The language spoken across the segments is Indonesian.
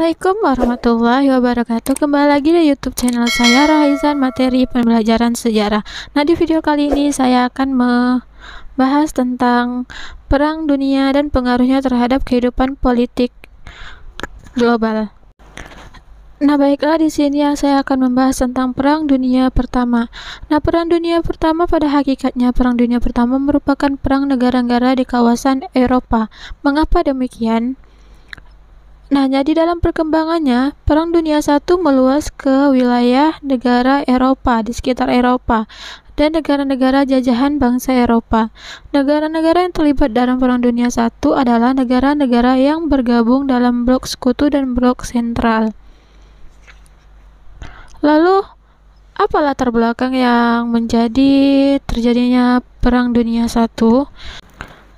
Assalamualaikum warahmatullahi wabarakatuh. Kembali lagi di YouTube channel saya, Rahaizan Materi Pembelajaran Sejarah. Nah, di video kali ini saya akan membahas tentang Perang Dunia dan pengaruhnya terhadap kehidupan politik global. Nah, baiklah, di sini saya akan membahas tentang Perang Dunia Pertama. Nah, Perang Dunia Pertama pada hakikatnya Perang Dunia Pertama merupakan perang negara-negara di kawasan Eropa. Mengapa demikian? Nah, jadi dalam perkembangannya, Perang Dunia I meluas ke wilayah negara Eropa, di sekitar Eropa, dan negara-negara jajahan bangsa Eropa. Negara-negara yang terlibat dalam Perang Dunia I adalah negara-negara yang bergabung dalam blok sekutu dan blok sentral. Lalu, apa latar belakang yang menjadi terjadinya Perang Dunia I?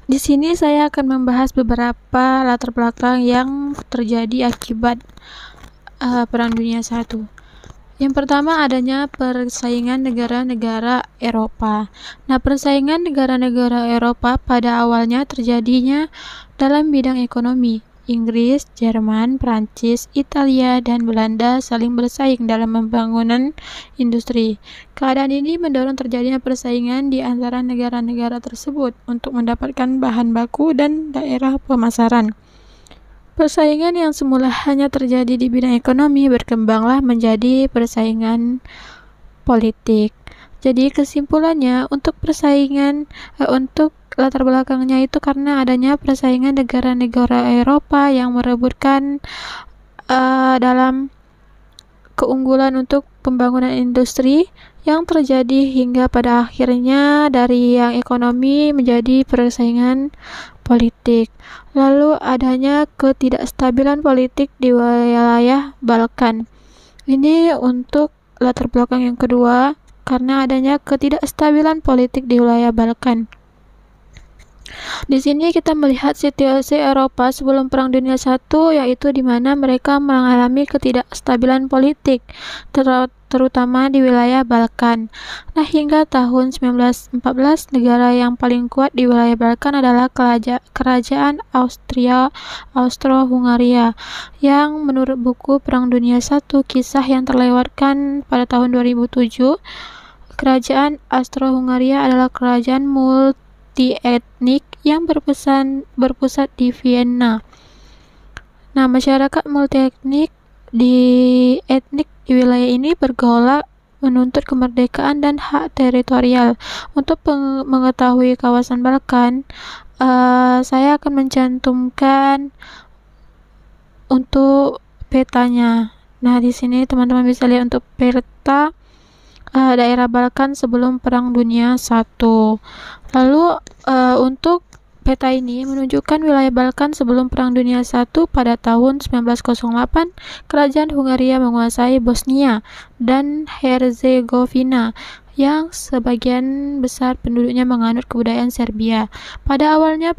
Di sini saya akan membahas beberapa latar belakang yang terjadi akibat Perang Dunia I. Yang pertama, adanya persaingan negara-negara Eropa. Nah, persaingan negara-negara Eropa pada awalnya terjadinya dalam bidang ekonomi. Inggris, Jerman, Prancis, Italia, dan Belanda saling bersaing dalam pembangunan industri. Keadaan ini mendorong terjadinya persaingan di antara negara-negara tersebut untuk mendapatkan bahan baku dan daerah pemasaran. Persaingan yang semula hanya terjadi di bidang ekonomi berkembanglah menjadi persaingan politik. Jadi kesimpulannya, untuk latar belakangnya itu karena adanya persaingan negara-negara Eropa yang merebutkan dalam keunggulan untuk pembangunan industri yang terjadi hingga pada akhirnya dari yang ekonomi menjadi persaingan politik. Lalu adanya ketidakstabilan politik di wilayah Balkan. Ini untuk latar belakang yang kedua, karena adanya ketidakstabilan politik di wilayah Balkan. Di sini kita melihat situasi Eropa sebelum Perang Dunia I, yaitu di mana mereka mengalami ketidakstabilan politik, terutama di wilayah Balkan. Nah, hingga tahun 1914, negara yang paling kuat di wilayah Balkan adalah Kerajaan Austro-Hungaria, yang menurut buku Perang Dunia I, kisah yang terlewatkan pada tahun 2007, Kerajaan Austro-Hungaria adalah kerajaan multi-etnik yang berpusat di Vienna. Nah, masyarakat multi-etnik di wilayah ini bergolak menuntut kemerdekaan dan hak teritorial. Untuk mengetahui kawasan Balkan, saya akan mencantumkan untuk petanya. Nah, di sini teman-teman bisa lihat untuk peta daerah Balkan sebelum Perang Dunia I. Lalu untuk peta ini menunjukkan wilayah Balkan sebelum Perang Dunia I. Pada tahun 1908, Kerajaan Hungaria menguasai Bosnia dan Herzegovina yang sebagian besar penduduknya menganut kebudayaan Serbia. Pada awalnya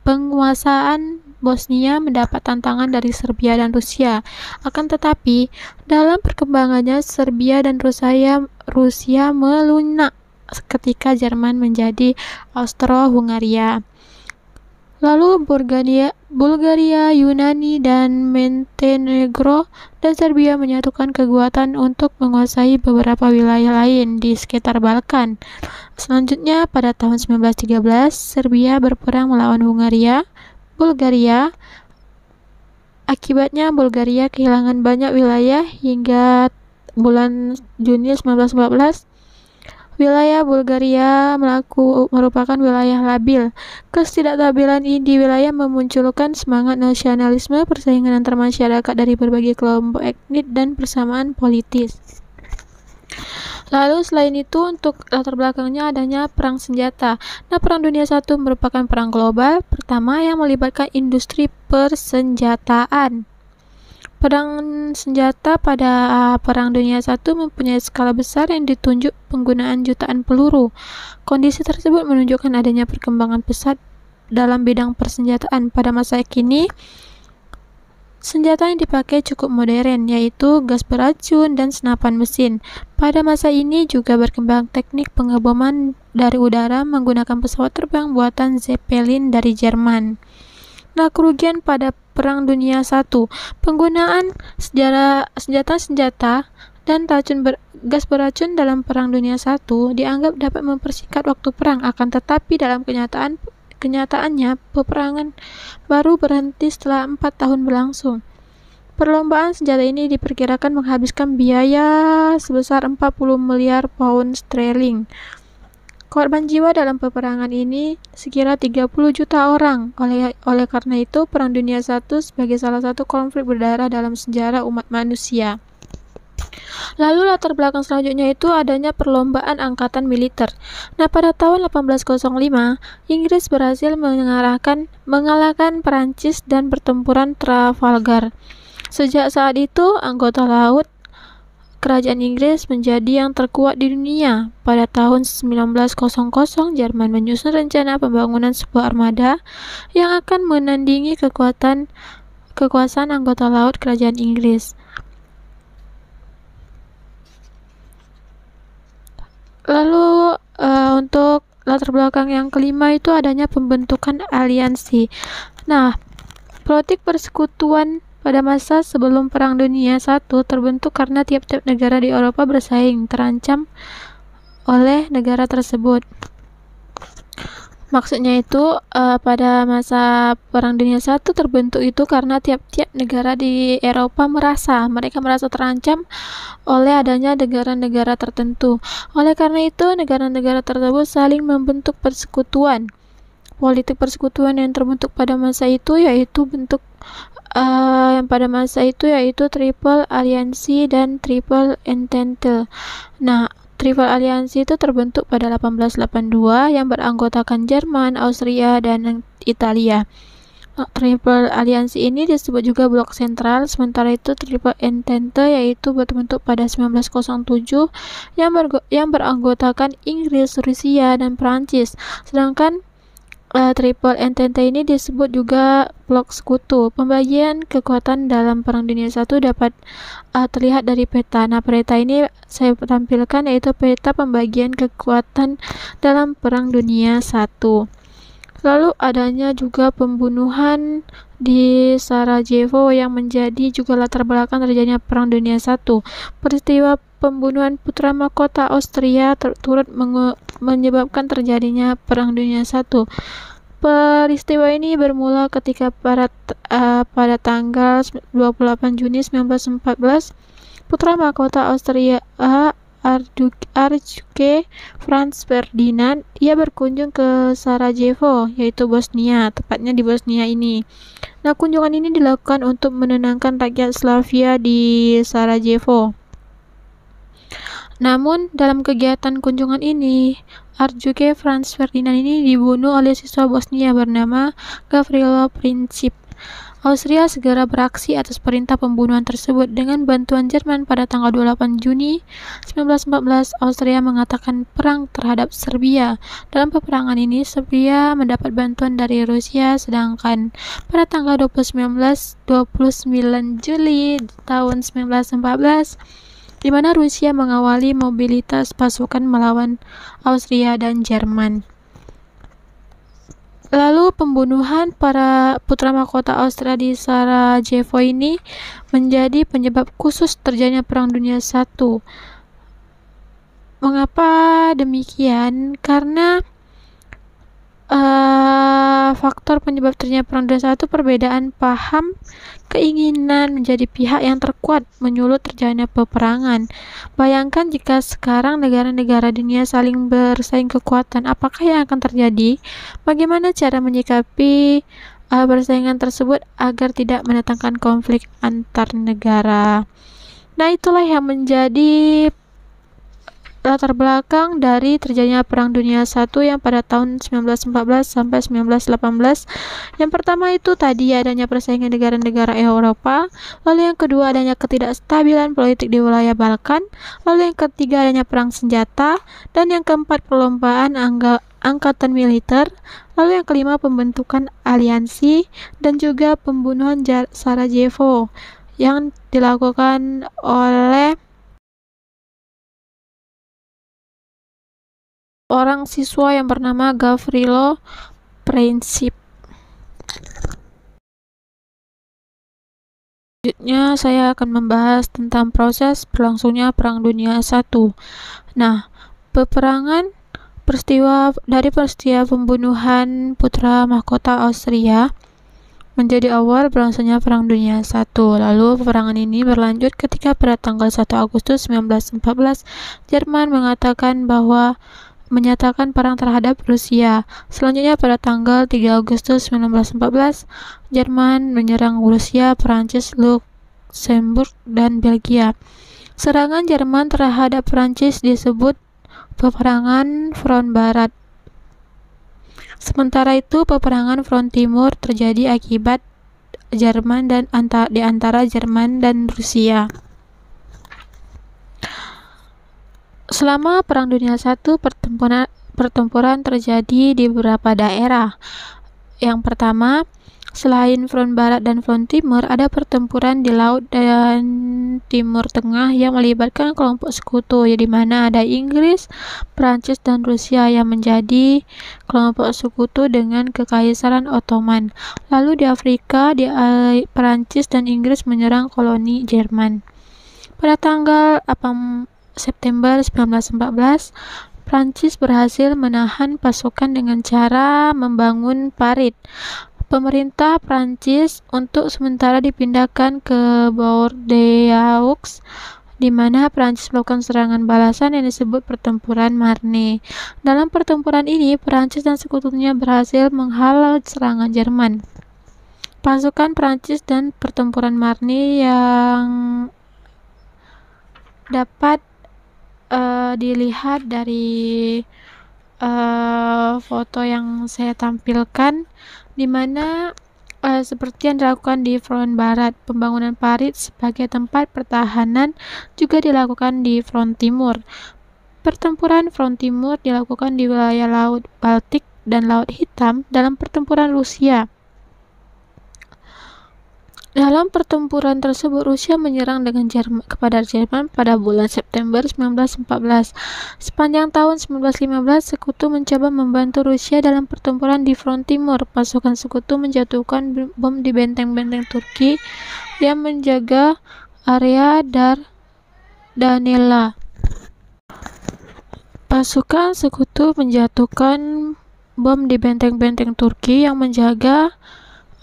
penguasaan Bosnia mendapat tantangan dari Serbia dan Rusia. Akan tetapi, dalam perkembangannya Serbia dan Rusia melunak ketika Jerman menjadi Austro-Hungaria. Lalu Bulgaria, Yunani, dan Montenegro dan Serbia menyatukan kekuatan untuk menguasai beberapa wilayah lain di sekitar Balkan. Selanjutnya, pada tahun 1913, Serbia berperang melawan Bulgaria. Akibatnya Bulgaria kehilangan banyak wilayah hingga bulan Juni 1914. Wilayah Bulgaria merupakan wilayah labil. Ketidakstabilan di wilayah memunculkan semangat nasionalisme, persaingan antar masyarakat dari berbagai kelompok etnis, dan persamaan politis. Lalu selain itu, untuk latar belakangnya adanya perang senjata. Nah, Perang Dunia I merupakan perang global pertama yang melibatkan industri persenjataan. Perang senjata pada Perang Dunia I mempunyai skala besar yang ditunjuk penggunaan jutaan peluru. Kondisi tersebut menunjukkan adanya perkembangan pesat dalam bidang persenjataan. Pada masa kini, senjata yang dipakai cukup modern, yaitu gas beracun dan senapan mesin. Pada masa ini juga berkembang teknik pengeboman dari udara menggunakan pesawat terbang buatan Zeppelin dari Jerman. Nah, kerugian pada Perang Dunia I. Penggunaan senjata-senjata dan gas beracun dalam Perang Dunia I dianggap dapat mempersingkat waktu perang, akan tetapi dalam kenyataannya peperangan baru berhenti setelah 4 tahun berlangsung. Perlombaan senjata ini diperkirakan menghabiskan biaya sebesar 40 miliar pound sterling. Korban jiwa dalam peperangan ini sekira 30 juta orang. Oleh karena itu, Perang Dunia I sebagai salah satu konflik berdarah dalam sejarah umat manusia. Lalu latar belakang selanjutnya itu adanya perlombaan angkatan militer. Nah, pada tahun 1805, Inggris berhasil mengalahkan Perancis dan pertempuran Trafalgar. Sejak saat itu, anggota laut kerajaan Inggris menjadi yang terkuat di dunia. Pada tahun 1900, Jerman menyusun rencana pembangunan sebuah armada yang akan menandingi kekuasaan anggota laut kerajaan Inggris. Lalu untuk latar belakang yang kelima itu adanya pembentukan aliansi. Nah, politik persekutuan pada masa sebelum Perang Dunia I terbentuk karena tiap-tiap negara di Eropa bersaing, terancam oleh negara tersebut. Maksudnya itu pada masa Perang Dunia I terbentuk itu karena tiap-tiap negara di Eropa mereka merasa terancam oleh adanya negara-negara tertentu. Oleh karena itu, negara-negara tersebut saling membentuk persekutuan. Politik persekutuan yang terbentuk pada masa itu yaitu Triple Aliansi dan Triple Entente. Nah, Triple Aliansi itu terbentuk pada 1882 yang beranggotakan Jerman, Austria, dan Italia. Triple Aliansi ini disebut juga Blok Sentral, sementara itu Triple Entente yaitu berbentuk pada 1907 yang beranggotakan Inggris, Rusia, dan Prancis. Sedangkan Triple Entente ini disebut juga Blok Sekutu. Pembagian kekuatan dalam Perang Dunia I dapat terlihat dari peta. Nah, peta ini saya tampilkan yaitu peta pembagian kekuatan dalam Perang Dunia I. Lalu adanya juga pembunuhan di Sarajevo yang menjadi juga latar belakang terjadinya Perang Dunia I. Peristiwa pembunuhan putra mahkota Austria turut menyebabkan terjadinya Perang Dunia I. Peristiwa ini bermula ketika pada tanggal 28 Juni 1914, putra mahkota Austria Archduke Franz Ferdinand ia berkunjung ke Sarajevo, yaitu Bosnia, tepatnya di Bosnia ini. Nah, kunjungan ini dilakukan untuk menenangkan rakyat Slavia di Sarajevo. Namun, dalam kegiatan kunjungan ini, Archduke Franz Ferdinand ini dibunuh oleh siswa Bosnia bernama Gavrilo Princip. Austria segera beraksi atas perintah pembunuhan tersebut. Dengan bantuan Jerman pada tanggal 28 Juni 1914, Austria mengatakan perang terhadap Serbia. Dalam peperangan ini, Serbia mendapat bantuan dari Rusia, sedangkan pada tanggal 29 Juli tahun 1914, di mana Rusia mengawali mobilitas pasukan melawan Austria dan Jerman. Lalu pembunuhan para putra mahkota Austria di Sarajevo ini menjadi penyebab khusus terjadinya Perang Dunia I. Mengapa demikian? Karena faktor penyebab terjadinya Perang Dunia I perbedaan paham, keinginan menjadi pihak yang terkuat menyulut terjadinya peperangan. Bayangkan jika sekarang negara-negara dunia saling bersaing kekuatan, apakah yang akan terjadi? Bagaimana cara menyikapi persaingan tersebut agar tidak mendatangkan konflik antar negara? Nah, itulah yang menjadi latar belakang dari terjadinya Perang Dunia I yang pada tahun 1914 sampai 1918. Yang pertama itu tadi adanya persaingan negara-negara Eropa, lalu yang kedua adanya ketidakstabilan politik di wilayah Balkan, lalu yang ketiga adanya perang senjata, dan yang keempat perlombaan angkatan militer, lalu yang kelima pembentukan aliansi, dan juga pembunuhan Sarajevo yang dilakukan oleh orang siswa yang bernama Gavrilo Princip. Selanjutnya saya akan membahas tentang proses berlangsungnya Perang Dunia I. Nah, peperangan peristiwa pembunuhan putra mahkota Austria menjadi awal berlangsungnya Perang Dunia I. Lalu peperangan ini berlanjut ketika pada tanggal 1 Agustus 1914 Jerman menyatakan perang terhadap Rusia. Selanjutnya pada tanggal 3 Agustus 1914 Jerman menyerang Rusia, Prancis, Luksemburg, dan Belgia. Serangan Jerman terhadap Prancis disebut peperangan Front Barat. Sementara itu, peperangan Front Timur terjadi akibat Jerman di antara Jerman dan Rusia. Selama Perang Dunia I, pertempuran terjadi di beberapa daerah. Yang pertama, selain Front Barat dan Front Timur, ada pertempuran di Laut dan Timur Tengah yang melibatkan kelompok sekutu, di mana ada Inggris, Prancis, dan Rusia yang menjadi kelompok sekutu dengan Kekaisaran Ottoman. Lalu di Afrika, Prancis dan Inggris menyerang koloni Jerman. Pada tanggal September 1914, Prancis berhasil menahan pasukan dengan cara membangun parit. Pemerintah Prancis untuk sementara dipindahkan ke Bordeaux, di mana Prancis melakukan serangan balasan yang disebut Pertempuran Marne. Dalam pertempuran ini, Prancis dan sekutunya berhasil menghalau serangan Jerman. Pasukan Prancis dan Pertempuran Marne yang dapat dilihat dari foto yang saya tampilkan, di mana seperti yang dilakukan di Front Barat, pembangunan parit sebagai tempat pertahanan juga dilakukan di Front Timur. Pertempuran Front Timur dilakukan di wilayah Laut Baltik dan Laut Hitam dalam pertempuran Rusia. Dalam pertempuran tersebut, Rusia menyerang kepada Jerman pada bulan September 1914. Sepanjang tahun 1915, Sekutu mencoba membantu Rusia dalam pertempuran di Front Timur. Pasukan Sekutu menjatuhkan bom di benteng-benteng Turki yang menjaga area Dardanella. Pasukan Sekutu menjatuhkan bom di benteng-benteng Turki yang menjaga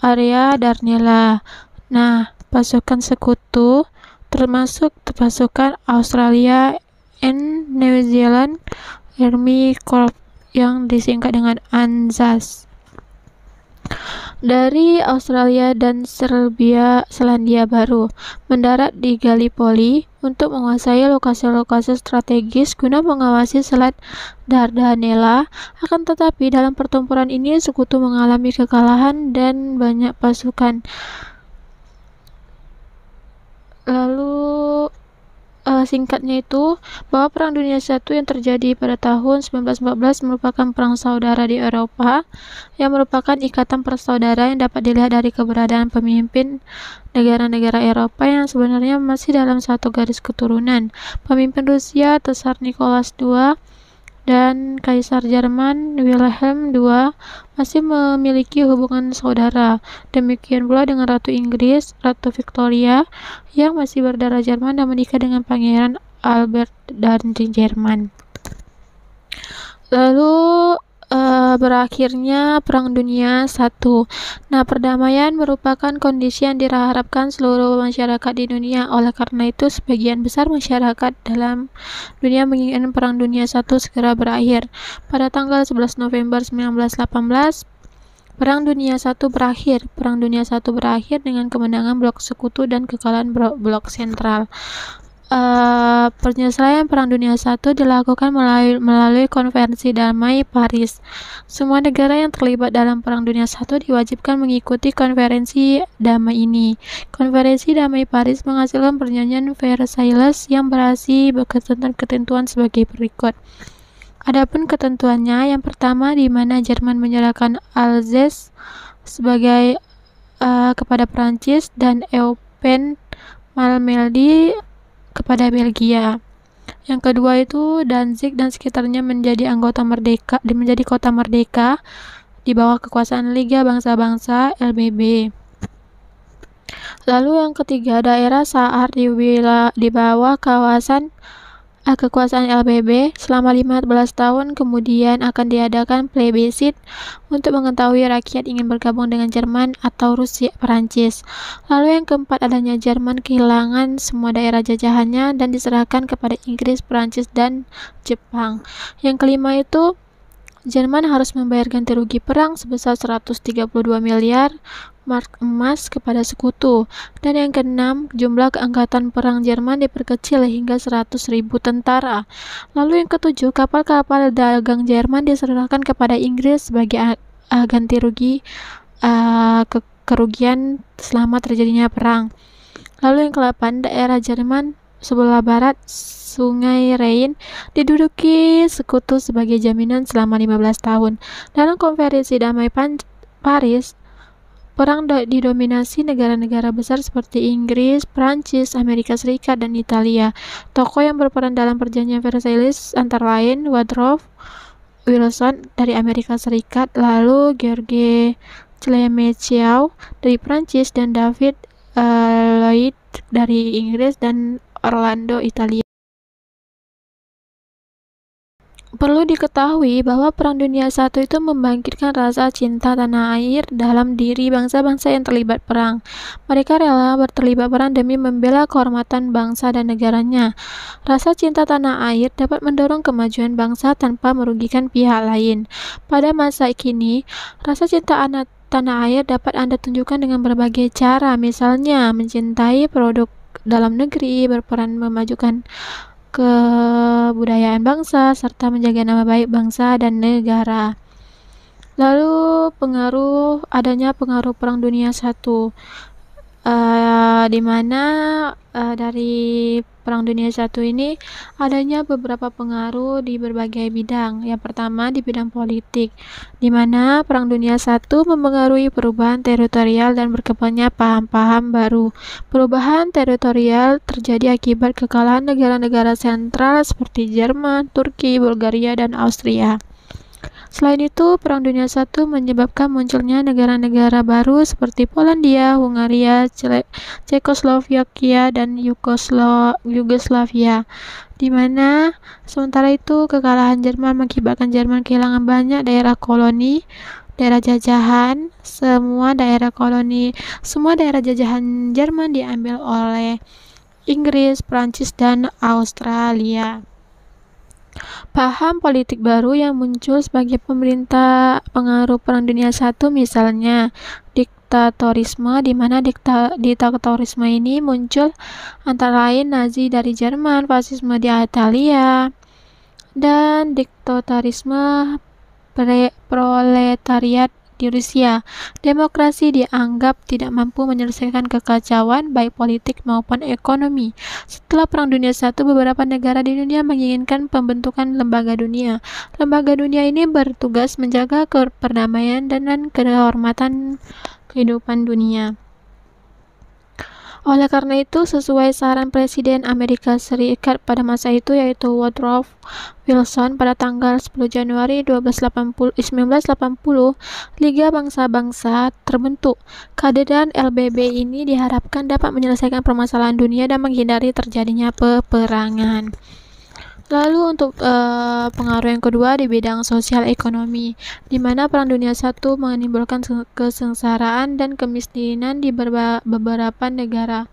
area Dardanella. Nah, pasukan Sekutu termasuk pasukan Australia and New Zealand Army Corps yang disingkat dengan ANZAS. Dari Australia dan Selandia Baru mendarat di Gallipoli untuk menguasai lokasi-lokasi strategis guna mengawasi Selat Dardanella. Akan tetapi dalam pertempuran ini Sekutu mengalami kekalahan dan banyak pasukan. Lalu singkatnya itu bahwa Perang Dunia I yang terjadi pada tahun 1914 merupakan perang saudara di Eropa yang merupakan ikatan persaudara yang dapat dilihat dari keberadaan pemimpin negara-negara Eropa yang sebenarnya masih dalam satu garis keturunan. Pemimpin Rusia Tsar Nicholas II dan Kaisar Jerman Wilhelm II masih memiliki hubungan saudara. Demikian pula dengan Ratu Inggris, Ratu Victoria, yang masih berdarah Jerman dan menikah dengan Pangeran Albert dari Jerman. Lalu berakhirnya Perang Dunia I. Nah, perdamaian merupakan kondisi yang diharapkan seluruh masyarakat di dunia. Oleh karena itu, sebagian besar masyarakat dalam dunia menginginkan Perang Dunia I segera berakhir. Pada tanggal 11 November 1918, Perang Dunia I berakhir. Perang Dunia I berakhir dengan kemenangan Blok Sekutu dan kekalahan Blok Sentral. Penyelesaian Perang Dunia I dilakukan melalui Konferensi Damai Paris. Semua negara yang terlibat dalam Perang Dunia I diwajibkan mengikuti konferensi damai ini. Konferensi Damai Paris menghasilkan perjanjian Versailles yang berisi ketentuan sebagai berikut. Adapun ketentuannya, yang pertama, di mana Jerman menyerahkan Alsace sebagai kepada Prancis dan Eupen Malmedy kepada Belgia. Yang kedua itu Danzig dan sekitarnya menjadi kota merdeka di bawah kekuasaan Liga Bangsa-Bangsa (LBB). Lalu yang ketiga, daerah Saar di bawah kekuasaan LBB selama 15 tahun, kemudian akan diadakan plebiscit untuk mengetahui rakyat ingin bergabung dengan Jerman atau Rusia Perancis. Lalu yang keempat, adanya Jerman kehilangan semua daerah jajahannya dan diserahkan kepada Inggris, Perancis, dan Jepang. Yang kelima itu Jerman harus membayar ganti rugi perang sebesar 132 miliar mark emas kepada sekutu. Dan yang keenam, jumlah angkatan perang Jerman diperkecil hingga 100.000 tentara. Lalu yang ketujuh, kapal-kapal dagang Jerman diserahkan kepada Inggris sebagai ganti rugi kerugian selama terjadinya perang. Lalu yang ke-8, daerah Jerman sebelah barat Sungai Rhine diduduki sekutu sebagai jaminan selama 15 tahun. Dalam konferensi damai Paris, perang didominasi negara-negara besar seperti Inggris, Prancis, Amerika Serikat, dan Italia. Tokoh yang berperan dalam perjanjian Versailles antara lain Woodrow Wilson dari Amerika Serikat, lalu Georges Clemenceau dari Prancis, dan David Lloyd dari Inggris, dan Orlando Italia. Perlu diketahui bahwa Perang Dunia I itu membangkitkan rasa cinta tanah air dalam diri bangsa-bangsa yang terlibat perang. Mereka rela terlibat perang demi membela kehormatan bangsa dan negaranya. Rasa cinta tanah air dapat mendorong kemajuan bangsa tanpa merugikan pihak lain. Pada masa kini, rasa cinta tanah air dapat Anda tunjukkan dengan berbagai cara, misalnya mencintai produk dalam negeri, berperan memajukan kebudayaan bangsa, serta menjaga nama baik bangsa dan negara. Lalu adanya pengaruh Perang Dunia I, di mana dari Perang Dunia I ini adanya beberapa pengaruh di berbagai bidang. Yang pertama di bidang politik, di mana Perang Dunia I mempengaruhi perubahan teritorial dan berkembangnya paham-paham baru. Perubahan teritorial terjadi akibat kekalahan negara-negara sentral seperti Jerman, Turki, Bulgaria, dan Austria. Selain itu, Perang Dunia I menyebabkan munculnya negara-negara baru seperti Polandia, Hungaria, Cekoslovakia, dan Yugoslavia, di mana sementara itu kekalahan Jerman mengakibatkan Jerman kehilangan banyak daerah koloni, daerah jajahan. Semua daerah jajahan Jerman diambil oleh Inggris, Prancis, dan Australia. Paham politik baru yang muncul sebagai pemerintah pengaruh Perang Dunia I, misalnya diktatorisme, di mana diktatorisme ini muncul antara lain Nazi dari Jerman, fasisme di Italia, dan diktatorisme proletariat di Rusia. Demokrasi dianggap tidak mampu menyelesaikan kekacauan baik politik maupun ekonomi. Setelah Perang Dunia I, beberapa negara di dunia menginginkan pembentukan lembaga dunia. Lembaga dunia ini bertugas menjaga perdamaian dan kehormatan kehidupan dunia. Oleh karena itu, sesuai saran Presiden Amerika Serikat pada masa itu, yaitu Woodrow Wilson, pada tanggal 10 Januari 1980, Liga Bangsa-Bangsa terbentuk. Kehadiran LBB ini diharapkan dapat menyelesaikan permasalahan dunia dan menghindari terjadinya peperangan. Lalu untuk pengaruh yang kedua di bidang sosial ekonomi, di mana Perang Dunia I menimbulkan kesengsaraan dan kemiskinan di beberapa negara.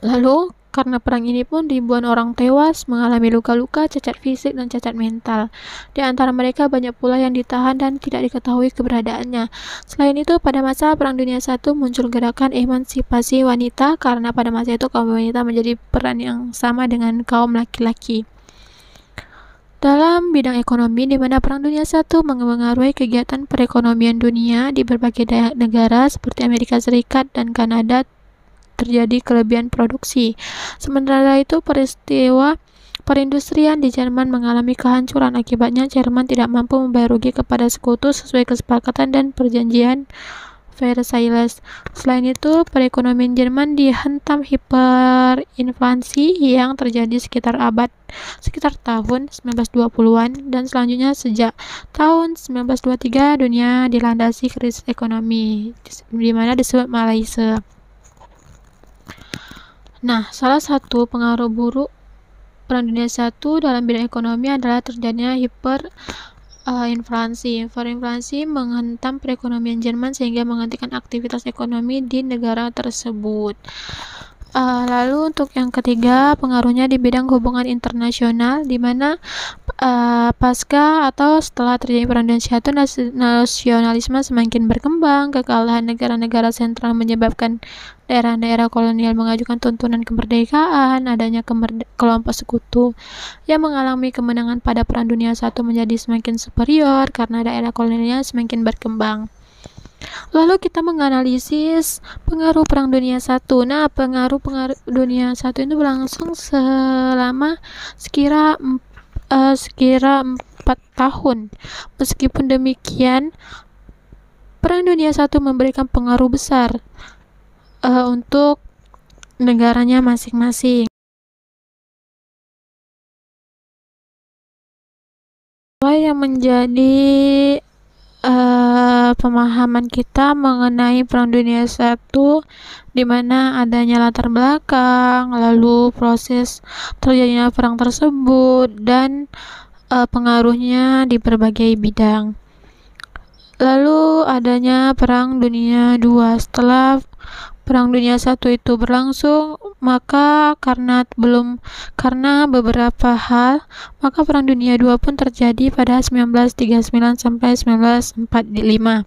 Lalu karena perang ini pun ribuan orang tewas, mengalami luka-luka, cacat fisik, dan cacat mental. Di antara mereka banyak pula yang ditahan dan tidak diketahui keberadaannya. Selain itu, pada masa Perang Dunia I muncul gerakan emansipasi wanita, karena pada masa itu kaum wanita menjadi peran yang sama dengan kaum laki-laki. Dalam bidang ekonomi, di mana Perang Dunia I mempengaruhi kegiatan perekonomian dunia di berbagai negara seperti Amerika Serikat dan Kanada, terjadi kelebihan produksi. Sementara itu, peristiwa perindustrian di Jerman mengalami kehancuran. Akibatnya, Jerman tidak mampu membayar rugi kepada sekutu sesuai kesepakatan dan perjanjian Versailles. Selain itu, perekonomian Jerman dihantam hiperinflasi yang terjadi sekitar tahun 1920-an, dan selanjutnya sejak tahun 1923 dunia dilandasi krisis ekonomi di mana disebut Malaysia. Nah, salah satu pengaruh buruk Perang Dunia I dalam bidang ekonomi adalah terjadinya hiperinflasi menghantam perekonomian Jerman sehingga menghentikan aktivitas ekonomi di negara tersebut. Lalu untuk yang ketiga, pengaruhnya di bidang hubungan internasional, di mana pasca atau setelah terjadi Perang Dunia I, nasionalisme semakin berkembang. Kekalahan negara-negara sentral menyebabkan daerah-daerah kolonial mengajukan tuntutan kemerdekaan. Adanya kelompok sekutu yang mengalami kemenangan pada Perang Dunia I menjadi semakin superior karena daerah kolonial semakin berkembang. Lalu kita menganalisis pengaruh Perang Dunia I. Nah, pengaruh Dunia I itu berlangsung selama sekira 4 tahun. Meskipun demikian, Perang Dunia I memberikan pengaruh besar untuk negaranya masing-masing. Apa yang menjadi pemahaman kita mengenai Perang Dunia I, di mana adanya latar belakang, lalu proses terjadinya perang tersebut, dan pengaruhnya di berbagai bidang. Lalu adanya Perang Dunia II. Setelah Perang Dunia I itu berlangsung, maka karena beberapa hal, maka Perang Dunia II pun terjadi pada 1939 sampai 1945.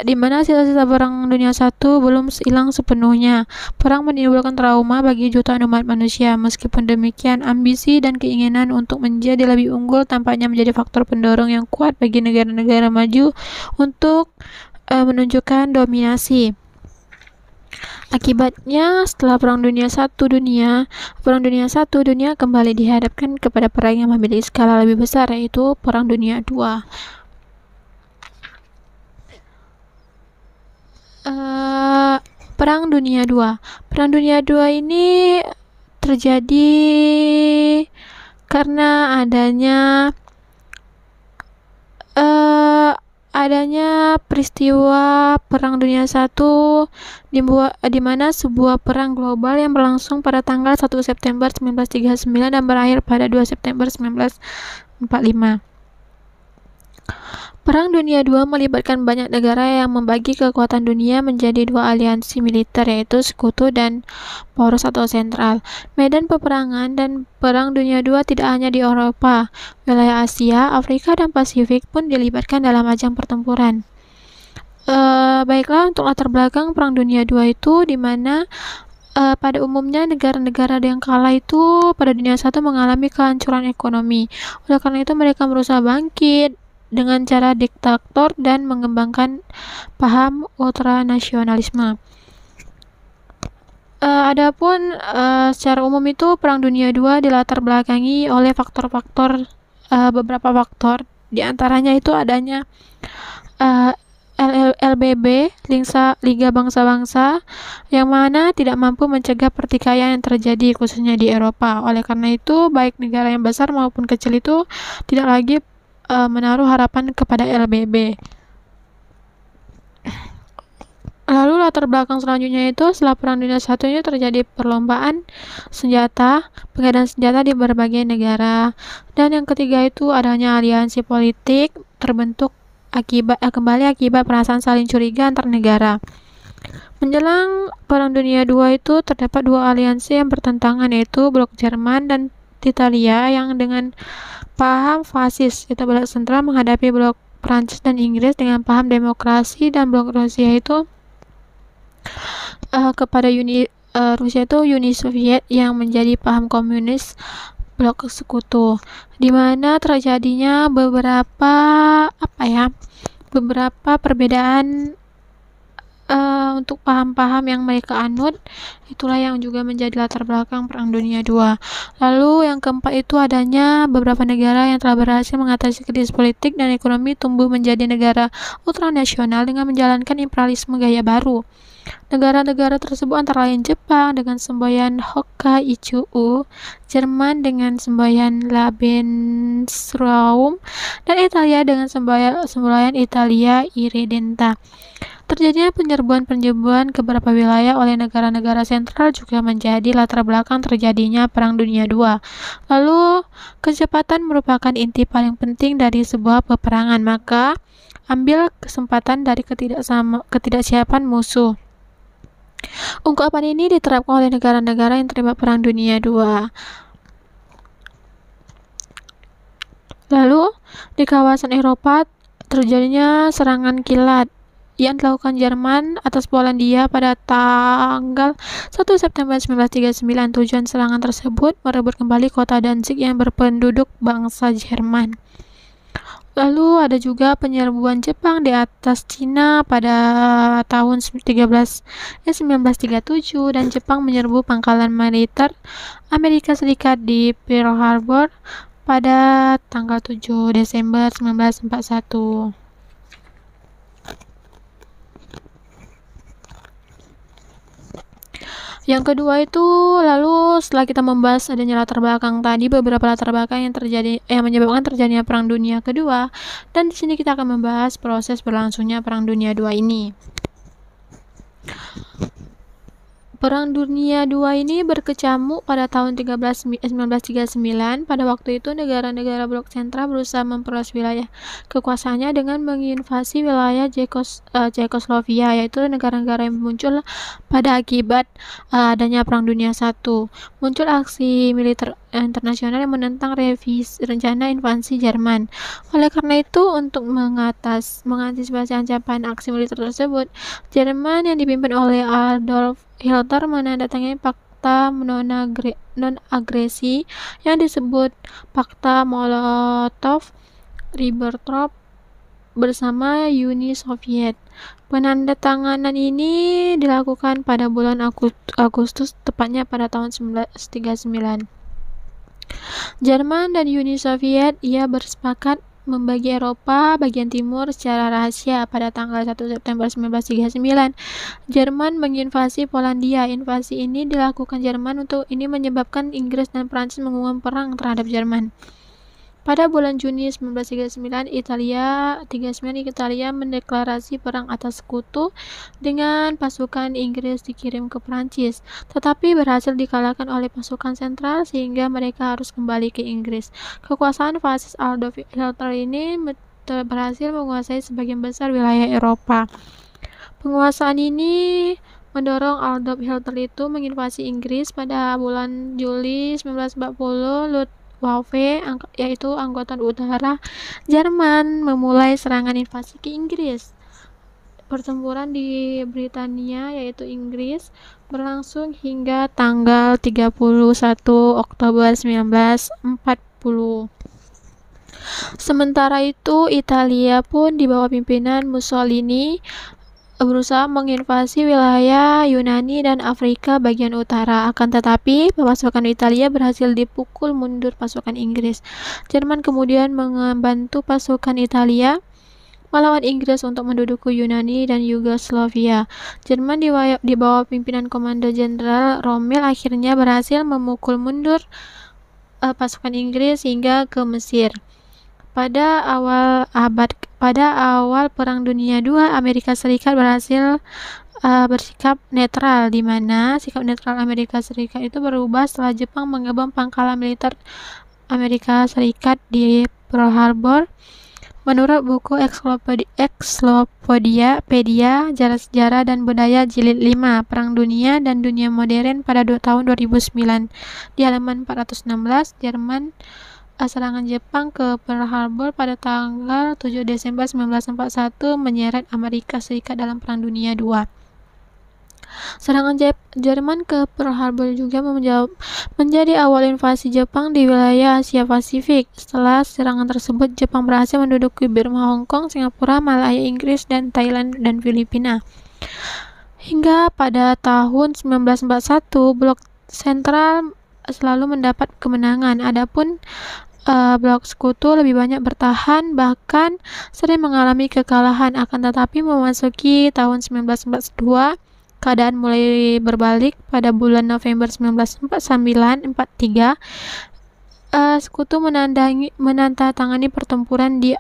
Di mana sisa-sisa Perang Dunia I belum hilang sepenuhnya. Perang menimbulkan trauma bagi jutaan umat manusia. Meskipun demikian, ambisi dan keinginan untuk menjadi lebih unggul tampaknya menjadi faktor pendorong yang kuat bagi negara-negara maju untuk menunjukkan dominasi. Akibatnya, setelah Perang Dunia I, dunia kembali dihadapkan kepada perang yang memiliki skala lebih besar, yaitu Perang Dunia II. Perang Dunia II. Perang Dunia II ini terjadi karena adanya peristiwa Perang Dunia I di mana sebuah perang global yang berlangsung pada tanggal 1 September 1939 dan berakhir pada 2 September 1945. Perang Dunia II melibatkan banyak negara yang membagi kekuatan dunia menjadi dua aliansi militer, yaitu Sekutu dan Poros atau Sentral. Medan peperangan dan Perang Dunia II tidak hanya di Eropa, wilayah Asia, Afrika, dan Pasifik pun dilibatkan dalam ajang pertempuran. Baiklah, untuk latar belakang Perang Dunia II itu, di mana pada umumnya negara-negara yang kalah itu pada Dunia I mengalami kehancuran ekonomi. Oleh karena itu mereka berusaha bangkit dengan cara diktator dan mengembangkan paham ultranasionalisme. Adapun secara umum itu Perang Dunia II dilatar belakangi oleh beberapa faktor. Di antaranya itu adanya LBB, Liga Bangsa-Bangsa, yang mana tidak mampu mencegah pertikaian yang terjadi khususnya di Eropa. Oleh karena itu, baik negara yang besar maupun kecil itu tidak lagi menaruh harapan kepada LBB. Lalu latar belakang selanjutnya itu setelah Perang Dunia I ini terjadi perlombaan pengadaan senjata di berbagai negara. Dan yang ketiga itu adanya aliansi politik terbentuk kembali akibat perasaan saling curiga antar negara. Menjelang Perang Dunia II itu terdapat dua aliansi yang bertentangan, yaitu Blok Jerman dan Italia yang dengan paham fasis, itu Blok Sentral menghadapi Blok Prancis dan Inggris dengan paham demokrasi, dan Blok Rusia itu kepada Rusia itu Uni Soviet yang menjadi paham komunis Blok Sekutu, di mana terjadinya beberapa perbedaan untuk paham-paham yang mereka anut. Itulah yang juga menjadi latar belakang Perang Dunia II. Lalu yang keempat itu adanya beberapa negara yang telah berhasil mengatasi krisis politik dan ekonomi tumbuh menjadi negara ultranasional dengan menjalankan imperialisme gaya baru. Negara-negara tersebut antara lain Jepang dengan semboyan Hokkaido, Jerman dengan semboyan Lebensraum, dan Italia dengan semboyan Italia Irredenta. Terjadinya penyerbuan-penyerbuan ke beberapa wilayah oleh negara-negara sentral juga menjadi latar belakang terjadinya Perang Dunia II. Lalu, kecepatan merupakan inti paling penting dari sebuah peperangan, maka ambil kesempatan dari ketidaksiapan musuh. Ungkapan ini diterapkan oleh negara-negara yang terlibat Perang Dunia II. Lalu, di kawasan Eropa terjadinya serangan kilat yang dilakukan Jerman atas Polandia pada tanggal 1 September 1939. Tujuan serangan tersebut merebut kembali kota Danzig yang berpenduduk bangsa Jerman. Lalu ada juga penyerbuan Jepang di atas Cina pada tahun 1937 dan Jepang menyerbu pangkalan militer Amerika Serikat di Pearl Harbor pada tanggal 7 Desember 1941. Yang kedua itu, lalu setelah kita membahas adanya latar belakang tadi, beberapa latar belakang yang menyebabkan terjadinya Perang Dunia Kedua, dan di sini kita akan membahas proses berlangsungnya Perang Dunia II ini. Perang Dunia II ini berkecamuk pada tahun 1939. Pada waktu itu, negara-negara blok sentral berusaha memperluas wilayah kekuasaannya dengan menginvasi wilayah Cekoslovakia, yaitu negara-negara yang muncul pada akibat adanya Perang Dunia I. Muncul aksi militer internasional yang menentang rencana invasi Jerman. Oleh karena itu, untuk mengantisipasi ancaman aksi militer tersebut, Jerman yang dipimpin oleh Adolf Hitler menandatangani fakta non-agresi yang disebut Fakta Molotov-Ribbentrop bersama Uni Soviet. Penandatanganan ini dilakukan pada bulan Agustus, tepatnya pada tahun 1939. Jerman dan Uni Soviet bersepakat membagi Eropa bagian timur secara rahasia pada tanggal 1 September 1939. Jerman menginvasi Polandia. Invasi ini dilakukan Jerman untuk ini menyebabkan Inggris dan Prancis mengumumkan perang terhadap Jerman. Pada bulan Juni 1939, Italia mendeklarasi perang atas sekutu dengan pasukan Inggris dikirim ke Prancis, tetapi berhasil dikalahkan oleh pasukan sentral sehingga mereka harus kembali ke Inggris. Kekuasaan fasis Adolf Hitler ini berhasil menguasai sebagian besar wilayah Eropa. Penguasaan ini mendorong Adolf Hitler itu menginvasi Inggris. Pada bulan Juli 1940, Luftwaffe, yaitu Angkatan Udara Jerman, memulai serangan invasi ke Inggris. Pertempuran di Britania, yaitu Inggris, berlangsung hingga tanggal 31 Oktober 1940. Sementara itu, Italia pun di bawah pimpinan Mussolini berusaha menginvasi wilayah Yunani dan Afrika bagian utara. Akan tetapi, pasukan Italia berhasil dipukul mundur pasukan Inggris. Jerman kemudian membantu pasukan Italia melawan Inggris untuk menduduki Yunani dan Yugoslavia. Jerman di bawah pimpinan Komando Jenderal Rommel akhirnya berhasil memukul mundur pasukan Inggris hingga ke Mesir. Pada awal Perang Dunia II, Amerika Serikat berhasil bersikap netral, di mana sikap netral Amerika Serikat itu berubah setelah Jepang mengebom pangkalan militer Amerika Serikat di Pearl Harbor. Menurut buku Ensiklopedia Sejarah dan Budaya Jilid 5, Perang Dunia dan Dunia Modern pada tahun 2009, di halaman 416, serangan Jepang ke Pearl Harbor pada tanggal 7 Desember 1941 menyeret Amerika Serikat dalam Perang Dunia II. Serangan Jerman ke Pearl Harbor juga menjadi awal invasi Jepang di wilayah Asia Pasifik. Setelah serangan tersebut, Jepang berhasil menduduki Burma, Hong Kong, Singapura, Malaya, Inggris, dan Thailand dan Filipina. Hingga pada tahun 1941, blok sentral selalu mendapat kemenangan. Adapun blok sekutu lebih banyak bertahan, bahkan sering mengalami kekalahan. Akan tetapi memasuki tahun 1942, keadaan mulai berbalik. Pada bulan November 1943, sekutu menandatangani pertempuran di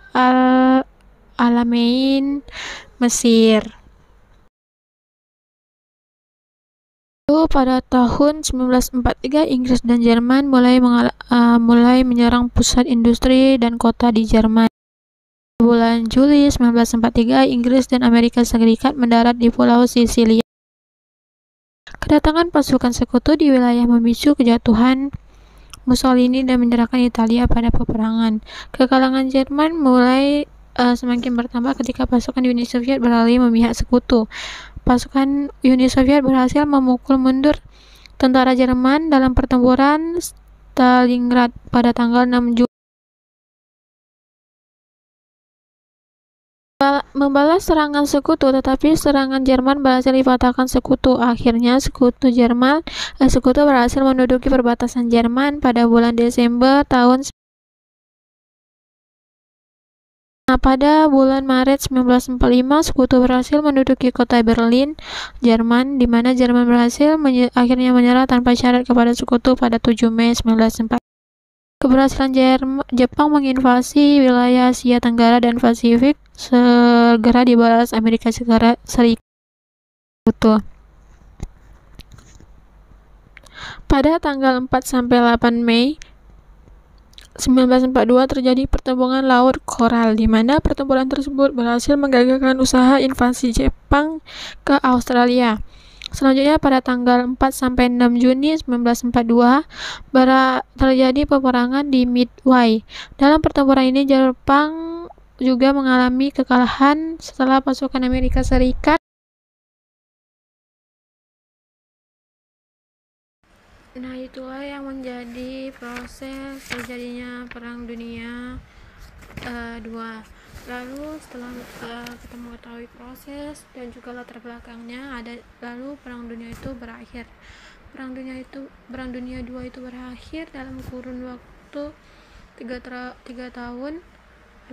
Alamein, Mesir. Lalu pada tahun 1943, Inggris dan Jerman mulai menyerang pusat industri dan kota di Jerman. Bulan Juli 1943, Inggris dan Amerika Serikat mendarat di Pulau Sisilia. Kedatangan pasukan sekutu di wilayah memicu kejatuhan Mussolini dan menyerahkan Italia pada peperangan. Kekalahan Jerman mulai semakin bertambah ketika pasukan Uni Soviet beralih memihak sekutu. Pasukan Uni Soviet berhasil memukul mundur tentara Jerman dalam pertempuran Stalingrad pada tanggal 6 Juli. Membalas serangan sekutu, tetapi serangan Jerman berhasil dipatahkan sekutu. Akhirnya sekutu berhasil menduduki perbatasan Jerman pada bulan Desember tahun. Pada bulan Maret 1945, sekutu berhasil menduduki kota Berlin, Jerman, di mana Jerman berhasil akhirnya menyerah tanpa syarat kepada sekutu pada 7 Mei 1945. Keberhasilan Jepang menginvasi wilayah Asia Tenggara dan Pasifik segera dibalas Amerika Serikat. Pada tanggal 4-8 Mei 1942 terjadi pertempuran Laut Koral, di mana pertempuran tersebut berhasil menggagalkan usaha invasi Jepang ke Australia. Selanjutnya pada tanggal 4-6 Juni 1942 terjadi peperangan di Midway. Dalam pertempuran ini Jepang juga mengalami kekalahan setelah pasukan Amerika Serikat. Nah, itulah yang menjadi proses terjadinya Perang Dunia II. Lalu setelah kita mengetahui proses dan juga latar belakangnya, lalu Perang Dunia itu berakhir. Perang Dunia II itu berakhir dalam kurun waktu 3 tahun.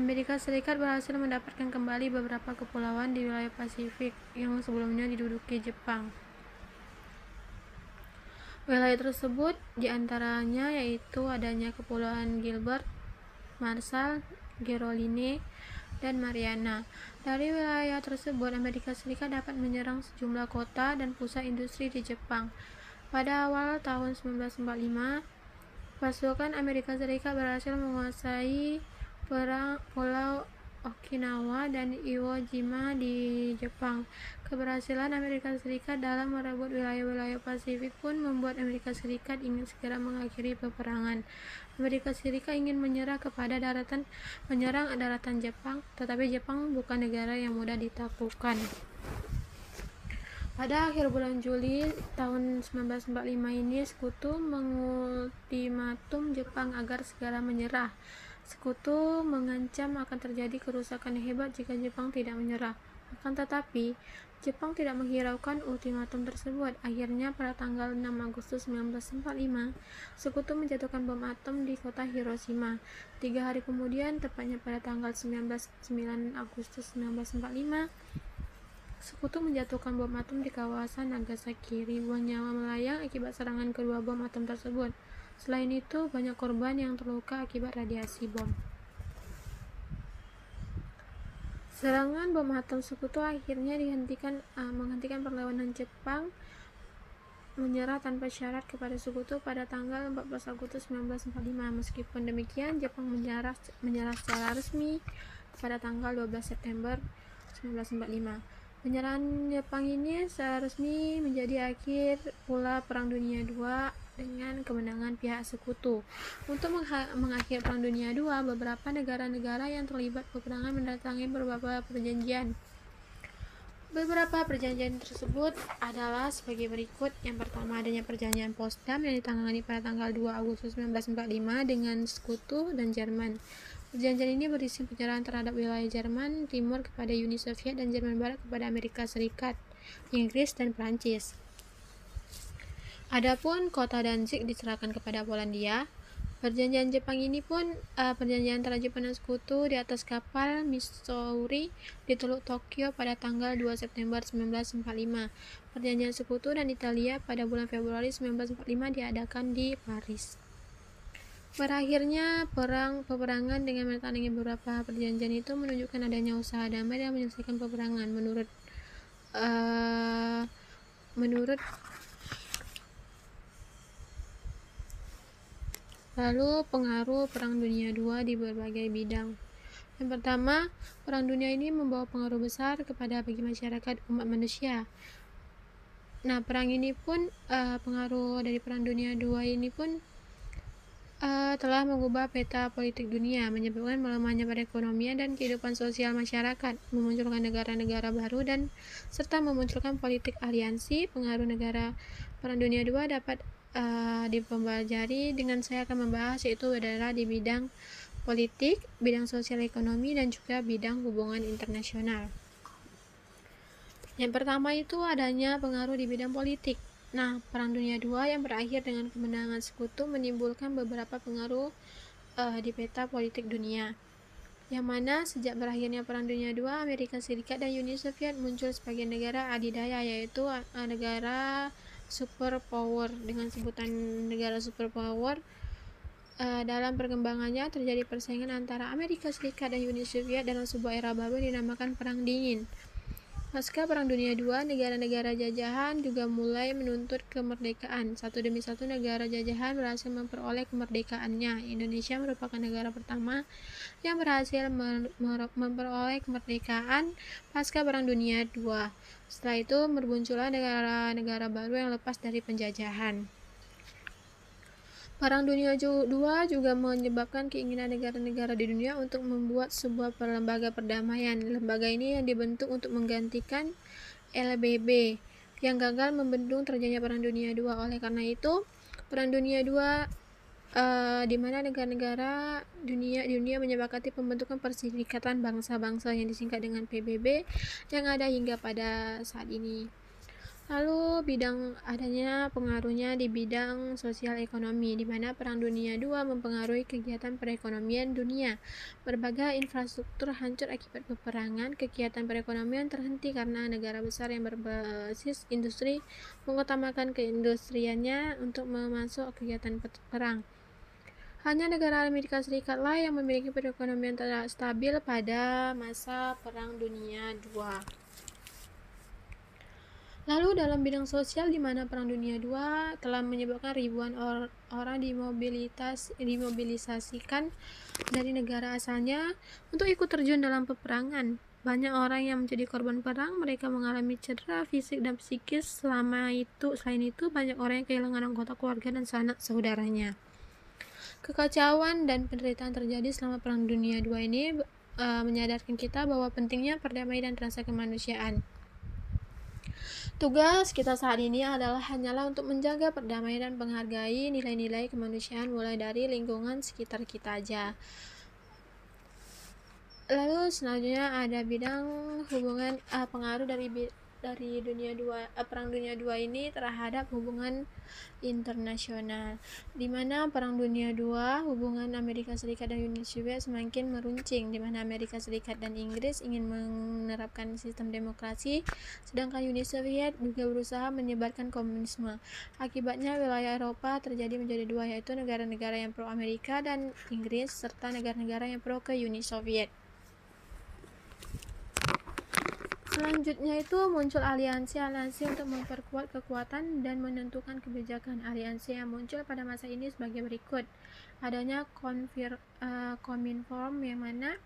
Amerika Serikat berhasil mendapatkan kembali beberapa kepulauan di wilayah Pasifik yang sebelumnya diduduki Jepang. Wilayah tersebut diantaranya yaitu adanya Kepulauan Gilbert, Marshall, Caroline, dan Mariana. Dari wilayah tersebut, Amerika Serikat dapat menyerang sejumlah kota dan pusat industri di Jepang. Pada awal tahun 1945, pasukan Amerika Serikat berhasil menguasai Pulau Okinawa dan Iwo Jima di Jepang. Keberhasilan Amerika Serikat dalam merebut wilayah-wilayah Pasifik pun membuat Amerika Serikat ingin segera mengakhiri peperangan. Amerika Serikat ingin menyerang daratan Jepang, tetapi Jepang bukan negara yang mudah ditaklukkan. Pada akhir bulan Juli tahun 1945 ini, sekutu mengultimatum Jepang agar segera menyerah. Sekutu mengancam akan terjadi kerusakan hebat jika Jepang tidak menyerah. Akan tetapi, Jepang tidak menghiraukan ultimatum tersebut. Akhirnya pada tanggal 6 Agustus 1945, sekutu menjatuhkan bom atom di kota Hiroshima. 3 hari kemudian, tepatnya pada tanggal 9 Agustus 1945, sekutu menjatuhkan bom atom di kawasan Nagasaki. Ribuan nyawa melayang akibat serangan kedua bom atom tersebut. Selain itu, banyak korban yang terluka akibat radiasi bom. Serangan bom atom sekutu akhirnya menghentikan perlawanan Jepang menyerah tanpa syarat kepada sekutu pada tanggal 14 Agustus 1945. Meskipun demikian, Jepang menyerah secara resmi pada tanggal 12 September 1945. Penyerahan Jepang ini secara resmi menjadi akhir pula Perang Dunia II dengan kemenangan pihak sekutu. Untuk mengakhiri Perang Dunia II, beberapa negara-negara yang terlibat peperangan mendatangi beberapa perjanjian. Beberapa perjanjian tersebut adalah sebagai berikut. Yang pertama, adanya perjanjian Potsdam yang ditangani pada tanggal 2 Agustus 1945 dengan sekutu dan Jerman. Perjanjian ini berisi penyerahan terhadap wilayah Jerman Timur kepada Uni Soviet dan Jerman Barat kepada Amerika Serikat. Inggris, dan Prancis. Adapun kota Danzig diserahkan kepada Polandia. Perjanjian Jepang ini pun perjanjian antara Jepang dan Sekutu di atas kapal Missouri di Teluk Tokyo pada tanggal 2 September 1945. Perjanjian Sekutu dan Italia pada bulan Februari 1945 diadakan di Paris. Berakhirnya peperangan dengan menandatangani beberapa perjanjian itu menunjukkan adanya usaha damai dan menyelesaikan peperangan. Lalu pengaruh Perang Dunia II di berbagai bidang. Yang pertama, Perang Dunia ini membawa pengaruh besar bagi masyarakat umat manusia. Nah, perang ini pun pengaruh dari Perang Dunia II ini pun telah mengubah peta politik dunia, menyebabkan melemahnya perekonomian dan kehidupan sosial masyarakat, memunculkan negara-negara baru dan serta memunculkan politik aliansi. Pengaruh negara Perang Dunia II dapat dipelajari dengan saya akan membahas, yaitu adalah di bidang politik, bidang sosial ekonomi, dan juga bidang hubungan internasional. Yang pertama itu adanya pengaruh di bidang politik. Nah, Perang Dunia II yang berakhir dengan kemenangan Sekutu menimbulkan beberapa pengaruh di peta politik dunia, yang mana sejak berakhirnya Perang Dunia II, Amerika Serikat dan Uni Soviet muncul sebagai negara adidaya, yaitu negara superpower. Dengan sebutan negara superpower, dalam perkembangannya terjadi persaingan antara Amerika Serikat dan Uni Soviet dalam sebuah era baru dinamakan Perang Dingin. Pasca Perang Dunia II, negara-negara jajahan juga mulai menuntut kemerdekaan. Satu demi satu negara jajahan berhasil memperoleh kemerdekaannya. Indonesia merupakan negara pertama yang berhasil memperoleh kemerdekaan pasca Perang Dunia II. Setelah itu bermuncullah negara-negara baru yang lepas dari penjajahan. Perang Dunia II juga menyebabkan keinginan negara-negara di dunia untuk membuat sebuah lembaga perdamaian. Lembaga ini yang dibentuk untuk menggantikan LBB yang gagal membendung terjadinya Perang Dunia II. Oleh karena itu, Perang Dunia II di mana negara-negara di dunia menyepakati pembentukan Perserikatan Bangsa-Bangsa yang disingkat dengan PBB yang ada hingga pada saat ini. Lalu adanya pengaruhnya di bidang sosial ekonomi, di mana Perang Dunia II mempengaruhi kegiatan perekonomian dunia. Berbagai infrastruktur hancur akibat peperangan, kegiatan perekonomian terhenti karena negara besar yang berbasis industri mengutamakan keindustriannya untuk memasuk kegiatan perang. Hanya negara Amerika Serikat lah yang memiliki perekonomian tidak stabil pada masa Perang Dunia II. Lalu dalam bidang sosial, di mana Perang Dunia II telah menyebabkan ribuan orang dimobilisasikan dari negara asalnya untuk ikut terjun dalam peperangan. Banyak orang yang menjadi korban perang, mereka mengalami cedera fisik dan psikis. Selain itu banyak orang yang kehilangan anggota keluarga dan sanak saudaranya. Kekacauan dan penderitaan terjadi selama Perang Dunia II ini menyadarkan kita bahwa pentingnya perdamaian dan rasa kemanusiaan. Tugas kita saat ini hanyalah untuk menjaga perdamaian dan menghargai nilai-nilai kemanusiaan mulai dari lingkungan sekitar kita aja. Lalu selanjutnya ada bidang hubungan pengaruh dari Perang Dunia II ini terhadap hubungan internasional, di mana Perang Dunia II hubungan Amerika Serikat dan Uni Soviet semakin meruncing, di mana Amerika Serikat dan Inggris ingin menerapkan sistem demokrasi, sedangkan Uni Soviet juga berusaha menyebarkan komunisme. Akibatnya wilayah Eropa terjadi menjadi dua, yaitu negara-negara yang pro Amerika dan Inggris serta negara-negara yang pro ke Uni Soviet. Selanjutnya itu muncul aliansi untuk memperkuat kekuatan dan menentukan kebijakan. Aliansi yang muncul pada masa ini sebagai berikut. Adanya Kominform yang mana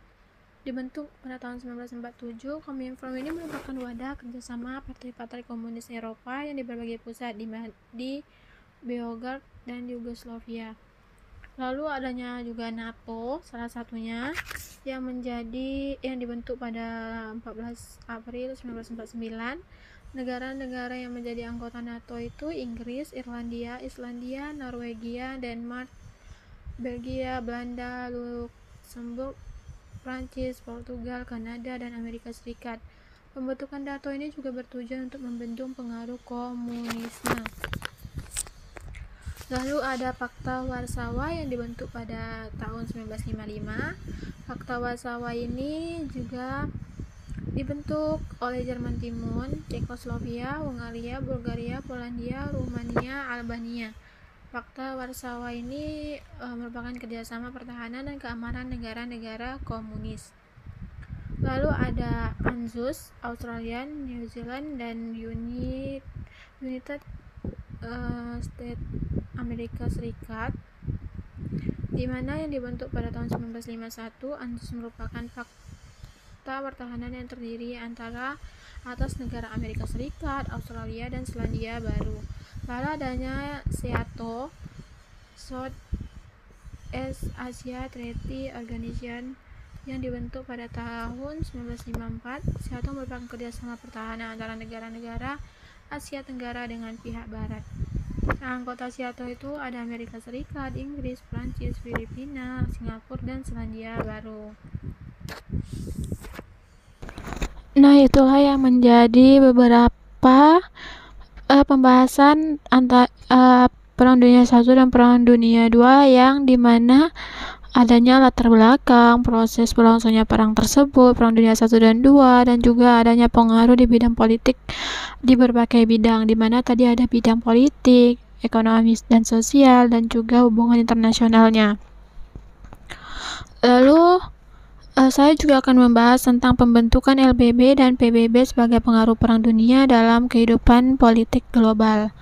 dibentuk pada tahun 1947. Kominform ini merupakan wadah kerjasama partai-partai komunis Eropa yang di berbagai pusat di Beograd dan Yugoslavia. Lalu adanya juga NATO, salah satunya yang dibentuk pada 14 April 1949. Negara-negara yang menjadi anggota NATO itu Inggris, Irlandia, Islandia, Norwegia, Denmark, Belgia, Belanda, Luxembourg, Prancis, Portugal, Kanada, dan Amerika Serikat. Pembentukan NATO ini juga bertujuan untuk membendung pengaruh komunisme. Lalu ada Fakta Warsawa yang dibentuk pada tahun 1955. Fakta Warsawa ini juga dibentuk oleh Jerman Timur, Cekoslovakia, Hungaria, Bulgaria, Polandia, Rumania, Albania. Fakta Warsawa ini merupakan kerjasama pertahanan dan keamanan negara-negara komunis. Lalu ada ANZUS, Australia, New Zealand, dan United States Amerika Serikat, di mana yang dibentuk pada tahun 1951. ANZUS merupakan fakta pertahanan yang terdiri antara atas negara Amerika Serikat, Australia, dan Selandia Baru. Lalu adanya SEATO, South East Asia Treaty Organization, yang dibentuk pada tahun 1954. SEATO merupakan kerjasama pertahanan antara negara-negara Asia Tenggara dengan pihak Barat. Anggota SEATO itu ada Amerika Serikat, Inggris, Prancis, Filipina, Singapura, dan Selandia Baru. Nah, itulah yang menjadi beberapa pembahasan antara Perang Dunia I dan Perang Dunia II, yang dimana adanya latar belakang proses berlangsungnya perang tersebut, Perang Dunia I dan II, dan juga adanya pengaruh di bidang politik di berbagai bidang, di mana tadi ada bidang politik, ekonomi dan sosial, dan juga hubungan internasionalnya. Lalu saya juga akan membahas tentang pembentukan LBB dan PBB sebagai pengaruh Perang Dunia dalam kehidupan politik global.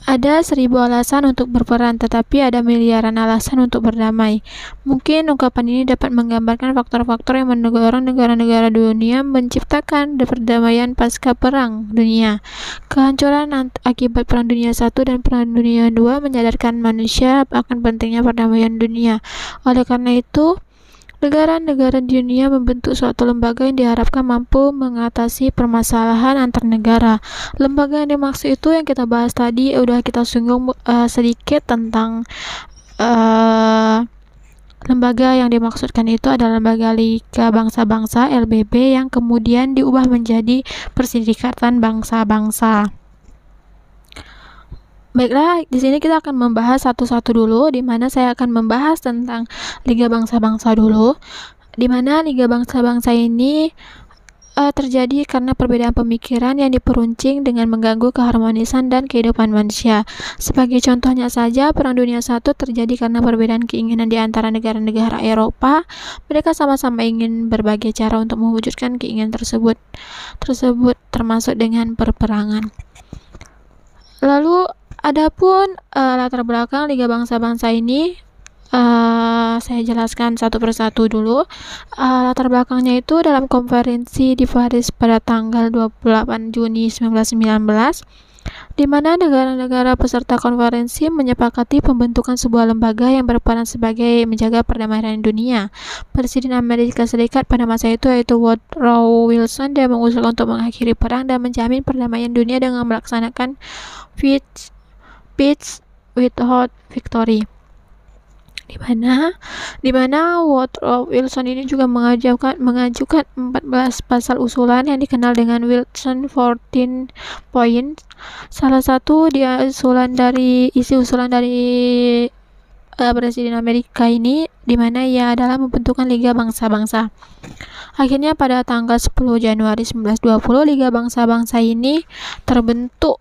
Ada 1000 alasan untuk berperang, tetapi ada miliaran alasan untuk berdamai. Mungkin ungkapan ini dapat menggambarkan faktor-faktor yang mendorong negara-negara dunia menciptakan perdamaian pasca Perang Dunia. Kehancuran akibat Perang Dunia I dan Perang Dunia II menyadarkan manusia akan pentingnya perdamaian dunia. Oleh karena itu, negara-negara di dunia membentuk suatu lembaga yang diharapkan mampu mengatasi permasalahan antar negara. Lembaga yang dimaksud itu yang kita bahas tadi, udah kita singgung sedikit tentang lembaga yang dimaksudkan itu adalah Lembaga Liga Bangsa-Bangsa LBB, yang kemudian diubah menjadi Perserikatan Bangsa-Bangsa. Baiklah, di sini kita akan membahas satu-satu dulu, di mana saya akan membahas tentang Liga Bangsa-Bangsa dulu, di mana Liga Bangsa-Bangsa ini terjadi karena perbedaan pemikiran yang diperuncing dengan mengganggu keharmonisan dan kehidupan manusia. Sebagai contohnya saja, Perang Dunia I terjadi karena perbedaan keinginan di antara negara-negara Eropa. Mereka sama-sama ingin berbagai cara untuk mewujudkan keinginan tersebut termasuk dengan perperangan. Lalu adapun latar belakang Liga Bangsa-Bangsa ini, saya jelaskan satu persatu dulu. Latar belakangnya itu dalam konferensi di Paris pada tanggal 28 Juni 1919, di mana negara-negara peserta konferensi menyepakati pembentukan sebuah lembaga yang berperan sebagai menjaga perdamaian dunia. Presiden Amerika Serikat pada masa itu, yaitu Woodrow Wilson, dia mengusulkan untuk mengakhiri perang dan menjamin perdamaian dunia dengan melaksanakan Peace Without Victory, di mana Woodrow Wilson ini juga mengajukan 14 pasal usulan yang dikenal dengan Wilson 14 Points. Salah satu isi usulan dari Presiden Amerika ini, di mana ia adalah membentukkan Liga Bangsa-Bangsa. Akhirnya pada tanggal 10 Januari 1920 Liga Bangsa-Bangsa ini terbentuk.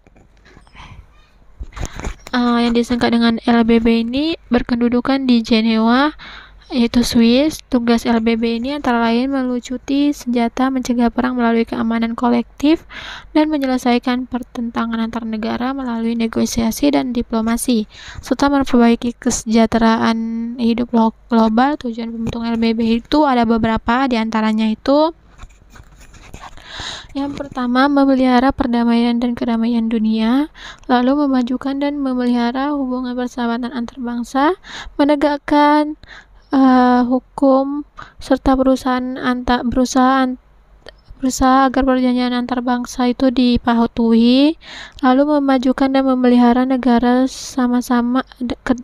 Yang disingkat dengan LBB ini berkedudukan di Jenewa, yaitu Swiss. Tugas LBB ini antara lain melucuti senjata, mencegah perang melalui keamanan kolektif, dan menyelesaikan pertentangan antar negara melalui negosiasi dan diplomasi, serta memperbaiki kesejahteraan hidup global. Tujuan pembentukan LBB itu ada beberapa, diantaranya itu: yang pertama, memelihara perdamaian dan kedamaian dunia, lalu memajukan dan memelihara hubungan persahabatan antar bangsa, menegakkan hukum, serta berusaha agar perjanjian antar bangsa itu dipatuhi, lalu memajukan dan memelihara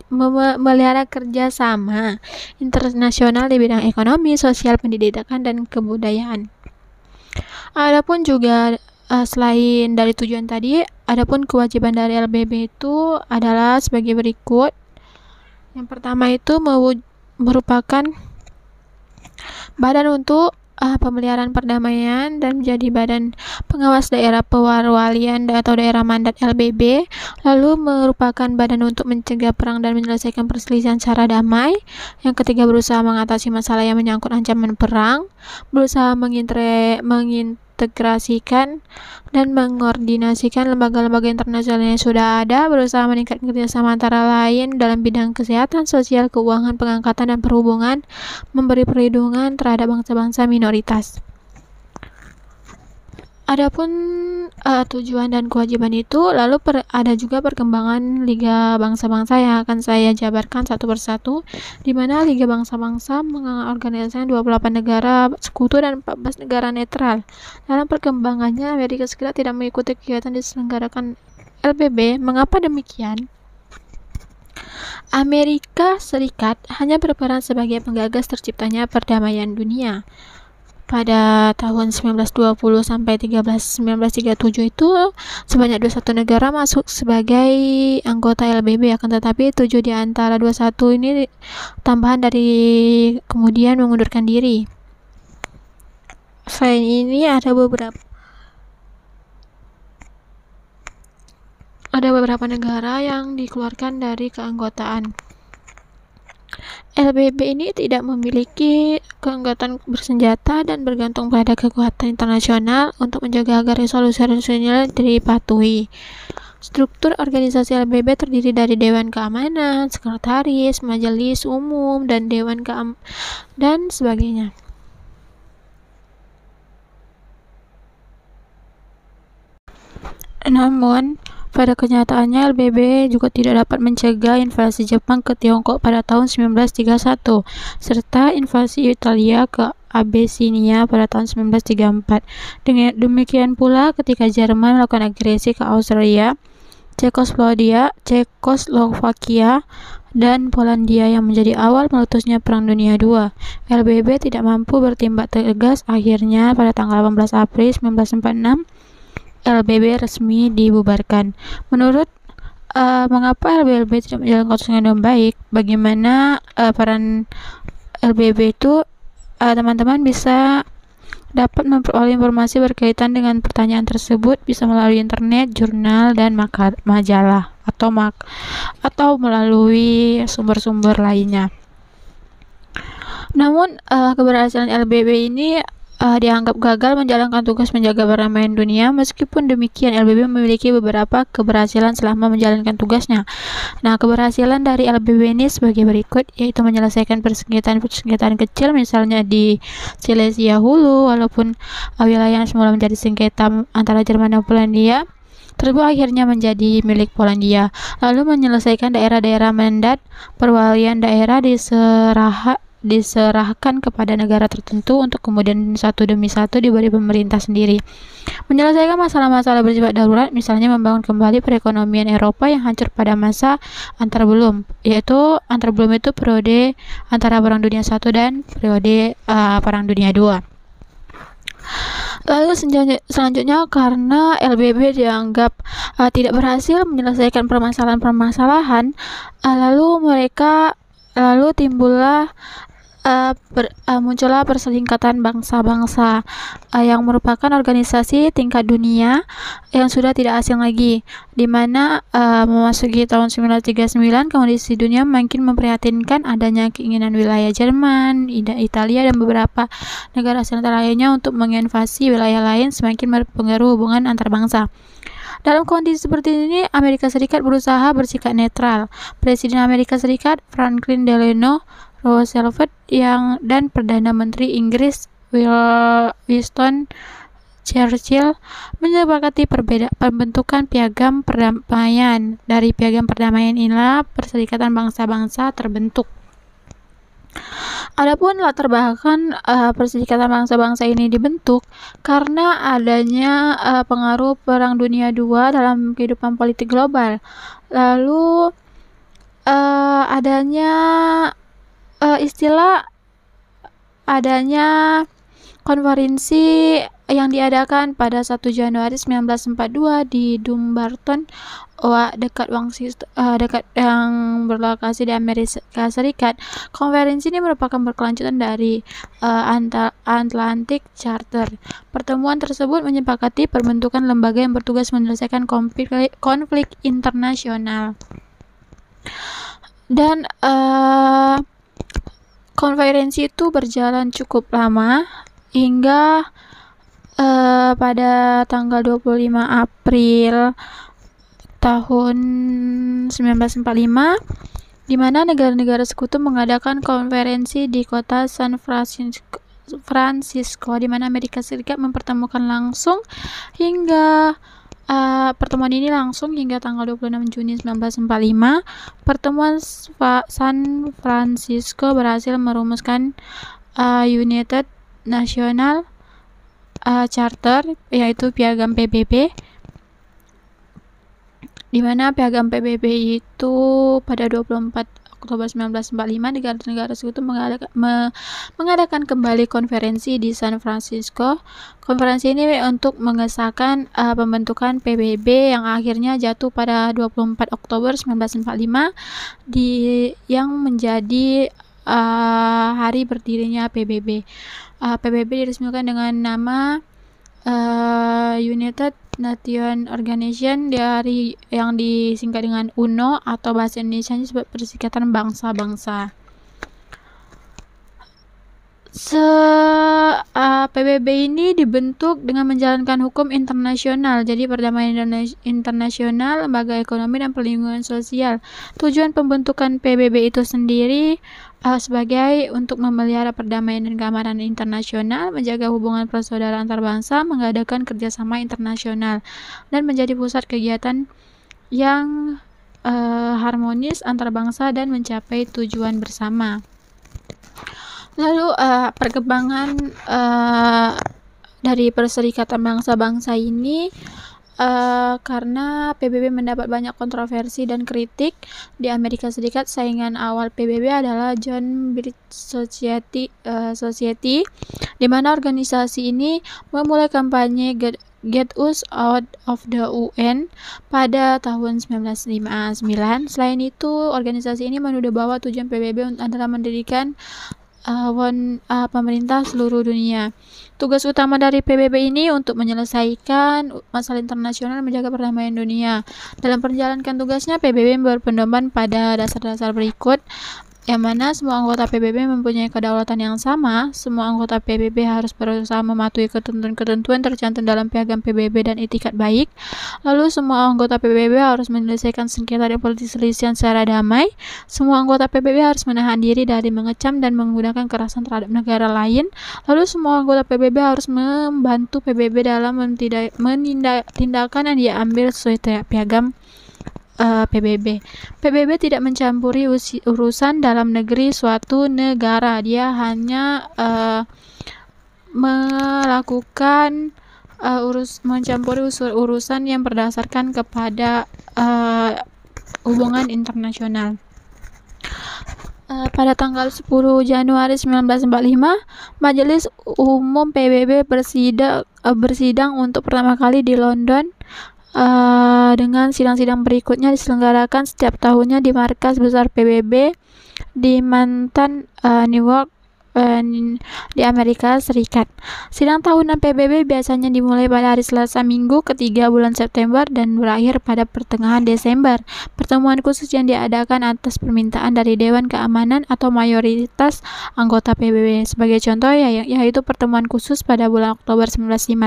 memelihara kerjasama internasional di bidang ekonomi, sosial, pendidikan, dan kebudayaan. Adapun juga selain dari tujuan tadi, adapun kewajiban dari LBB itu adalah sebagai berikut. Yang pertama itu merupakan badan untuk pemeliharaan perdamaian dan menjadi badan pengawas daerah perwalian atau daerah mandat LBB, lalu merupakan badan untuk mencegah perang dan menyelesaikan perselisihan secara damai. Yang ketiga, berusaha mengatasi masalah yang menyangkut ancaman perang, berusaha mengintegrasikan dan mengordinasikan lembaga-lembaga internasional yang sudah ada, berusaha meningkatkan kerjasama antara lain dalam bidang kesehatan, sosial, keuangan, pengangkatan, dan perhubungan, memberi perlindungan terhadap bangsa-bangsa minoritas. Adapun tujuan dan kewajiban itu, lalu ada juga perkembangan Liga Bangsa-Bangsa yang akan saya jabarkan satu persatu, di mana Liga Bangsa-Bangsa mengorganisasikan 28 negara sekutu dan 14 negara netral. Dalam perkembangannya, Amerika Serikat tidak mengikuti kegiatan diselenggarakan LBB. Mengapa demikian? Amerika Serikat hanya berperan sebagai penggagas terciptanya perdamaian dunia. Pada tahun 1920 sampai 1937 itu sebanyak 21 negara masuk sebagai anggota LBB, akan tetapi 7 di antara 21 ini tambahan dari kemudian mengundurkan diri. Selain ini ada beberapa negara yang dikeluarkan dari keanggotaan. LBB ini tidak memiliki keanggotaan bersenjata dan bergantung pada kekuatan internasional untuk menjaga agar resolusi-resolusinya dipatuhi. Struktur organisasi LBB terdiri dari Dewan Keamanan, Sekretaris, Majelis Umum, dan Dewan dan sebagainya. Namun, pada kenyataannya LBB juga tidak dapat mencegah invasi Jepang ke Tiongkok pada tahun 1931, serta invasi Italia ke Abisinia pada tahun 1934. Demikian pula ketika Jerman melakukan agresi ke Austria, Cekoslovakia, dan Polandia yang menjadi awal meletusnya Perang Dunia II. LBB tidak mampu bertindak tegas. Akhirnya pada tanggal 18 April 1946 LBB resmi dibubarkan. Menurut mengapa LBB tidak menjalankan tugasnya dengan baik, bagaimana peran LBB itu, teman-teman bisa dapat memperoleh informasi berkaitan dengan pertanyaan tersebut bisa melalui internet, jurnal, dan majalah atau melalui sumber-sumber lainnya. Namun keberhasilan LBB ini dianggap gagal menjalankan tugas menjaga perdamaian dunia. Meskipun demikian, LBB memiliki beberapa keberhasilan selama menjalankan tugasnya. Nah, keberhasilan dari LBB ini sebagai berikut, yaitu menyelesaikan persengketaan kecil, misalnya di Silesia Hulu, walaupun wilayah yang semula menjadi sengketa antara Jerman dan Polandia tersebut akhirnya menjadi milik Polandia. Lalu menyelesaikan daerah-daerah mandat perwalian daerah diserahkan kepada negara tertentu untuk kemudian satu demi satu diberi pemerintah sendiri. Menyelesaikan masalah-masalah bersifat darurat, misalnya membangun kembali perekonomian Eropa yang hancur pada masa antarbelum, yaitu antarbelum itu periode antara Perang Dunia I dan periode Perang Dunia II. Lalu selanjutnya, karena LBB dianggap tidak berhasil menyelesaikan permasalahan-permasalahan, lalu timbullah muncullah Perserikatan Bangsa-Bangsa yang merupakan organisasi tingkat dunia yang sudah tidak asing lagi, di mana memasuki tahun 1939 kondisi dunia makin memprihatinkan. Adanya keinginan wilayah Jerman, Italia, dan beberapa negara ASEAN lainnya untuk menginvasi wilayah lain semakin berpengaruh hubungan antar bangsa. Dalam kondisi seperti ini, Amerika Serikat berusaha bersikap netral. Presiden Amerika Serikat Franklin Delano Roosevelt dan Perdana Menteri Inggris Winston Churchill menyepakati pembentukan Piagam Perdamaian. Dari Piagam Perdamaian inilah Perserikatan Bangsa-Bangsa terbentuk. Adapun latar belakang Perserikatan Bangsa-Bangsa ini dibentuk karena adanya pengaruh Perang Dunia II dalam kehidupan politik global. Lalu adanya konferensi yang diadakan pada 1 Januari 1942 di Dumbarton, dekat yang berlokasi di Amerika Serikat. Konferensi ini merupakan berkelanjutan dari Atlantic Charter. Pertemuan tersebut menyepakati pembentukan lembaga yang bertugas menyelesaikan konflik internasional. Dan konferensi itu berjalan cukup lama hingga pada tanggal 25 April tahun 1945, di mana negara-negara sekutu mengadakan konferensi di kota San Francisco, di mana Amerika Serikat mempertemukan langsung hingga pertemuan ini langsung hingga tanggal 26 Juni 1945. Pertemuan San Francisco berhasil merumuskan United National Charter, yaitu Piagam PBB, di mana Piagam PBB itu pada 24 Oktober 1945 negara-negara sekutu mengadakan kembali konferensi di San Francisco. Konferensi ini untuk mengesahkan pembentukan PBB yang akhirnya jatuh pada 24 Oktober 1945 yang menjadi hari berdirinya PBB. PBB diresmikan dengan nama United Nation Organization yang disingkat dengan UNO atau bahasa Indonesia disebut Perserikatan Bangsa-Bangsa. PBB ini dibentuk dengan menjalankan hukum internasional, jadi perdamaian internasional, lembaga ekonomi dan perlindungan sosial. Tujuan pembentukan PBB itu sendiri sebagai untuk memelihara perdamaian dan keamanan internasional, menjaga hubungan persaudaraan antar bangsa, mengadakan kerjasama internasional, dan menjadi pusat kegiatan yang harmonis antar bangsa dan mencapai tujuan bersama. Lalu perkembangan dari Perserikatan Bangsa-Bangsa ini karena PBB mendapat banyak kontroversi dan kritik di Amerika Serikat. Saingan awal PBB adalah John Birch Society, di mana organisasi ini memulai kampanye Get Us Out of the UN pada tahun 1959. Selain itu, organisasi ini menuduh bahwa tujuan PBB adalah mendirikan pemerintah seluruh dunia. Tugas utama dari PBB ini untuk menyelesaikan masalah internasional dan menjaga perdamaian dunia. Dalam menjalankan tugasnya, PBB berpedoman pada dasar-dasar berikut, yang mana semua anggota PBB mempunyai kedaulatan yang sama. Semua anggota PBB harus berusaha mematuhi ketentuan-ketentuan tercantum dalam Piagam PBB dan itikat baik. Lalu semua anggota PBB harus menyelesaikan sengketa dan perselisihan secara damai. Semua anggota PBB harus menahan diri dari mengecam dan menggunakan kekerasan terhadap negara lain. Lalu semua anggota PBB harus membantu PBB dalam tindakan yang diambil sesuai Piagam PBB. PBB tidak mencampuri urusan dalam negeri suatu negara. Dia hanya melakukan mencampuri urusan yang berdasarkan kepada hubungan internasional. Pada tanggal 10 Januari 1945, Majelis Umum PBB bersidang untuk pertama kali di London. Dengan sidang-sidang berikutnya diselenggarakan setiap tahunnya di markas besar PBB di Manhattan, Newark, di Amerika Serikat. Sidang tahunan PBB biasanya dimulai pada hari Selasa minggu ketiga bulan September dan berakhir pada pertengahan Desember. Pertemuan khusus yang diadakan atas permintaan dari Dewan Keamanan atau mayoritas anggota PBB. Sebagai contoh yaitu pertemuan khusus pada bulan Oktober 1995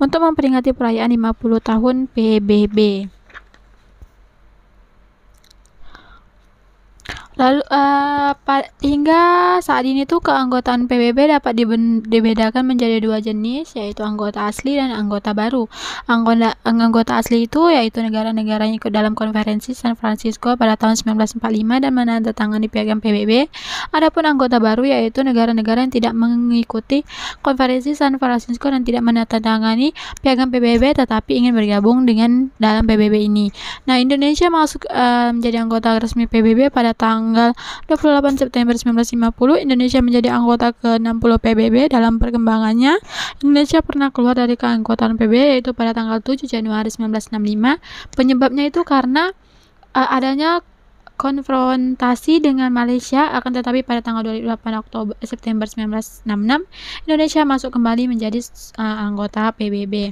untuk memperingati perayaan 50 tahun PBB. Lalu hingga saat ini tuh keanggotaan PBB dapat dibedakan menjadi dua jenis, yaitu anggota asli dan anggota baru. Anggota asli itu yaitu negara-negara yang ikut dalam konferensi San Francisco pada tahun 1945 dan menandatangani Piagam PBB. Adapun anggota baru yaitu negara-negara yang tidak mengikuti konferensi San Francisco dan tidak menandatangani Piagam PBB tetapi ingin bergabung dalam PBB ini. Nah, Indonesia masuk menjadi anggota resmi PBB pada tanggal tanggal 28 September 1950, Indonesia menjadi anggota ke-60 PBB. Dalam perkembangannya, Indonesia pernah keluar dari keanggotaan PBB yaitu pada tanggal 7 Januari 1965. Penyebabnya itu karena adanya konfrontasi dengan Malaysia, akan tetapi pada tanggal 28 September 1966 Indonesia masuk kembali menjadi anggota PBB.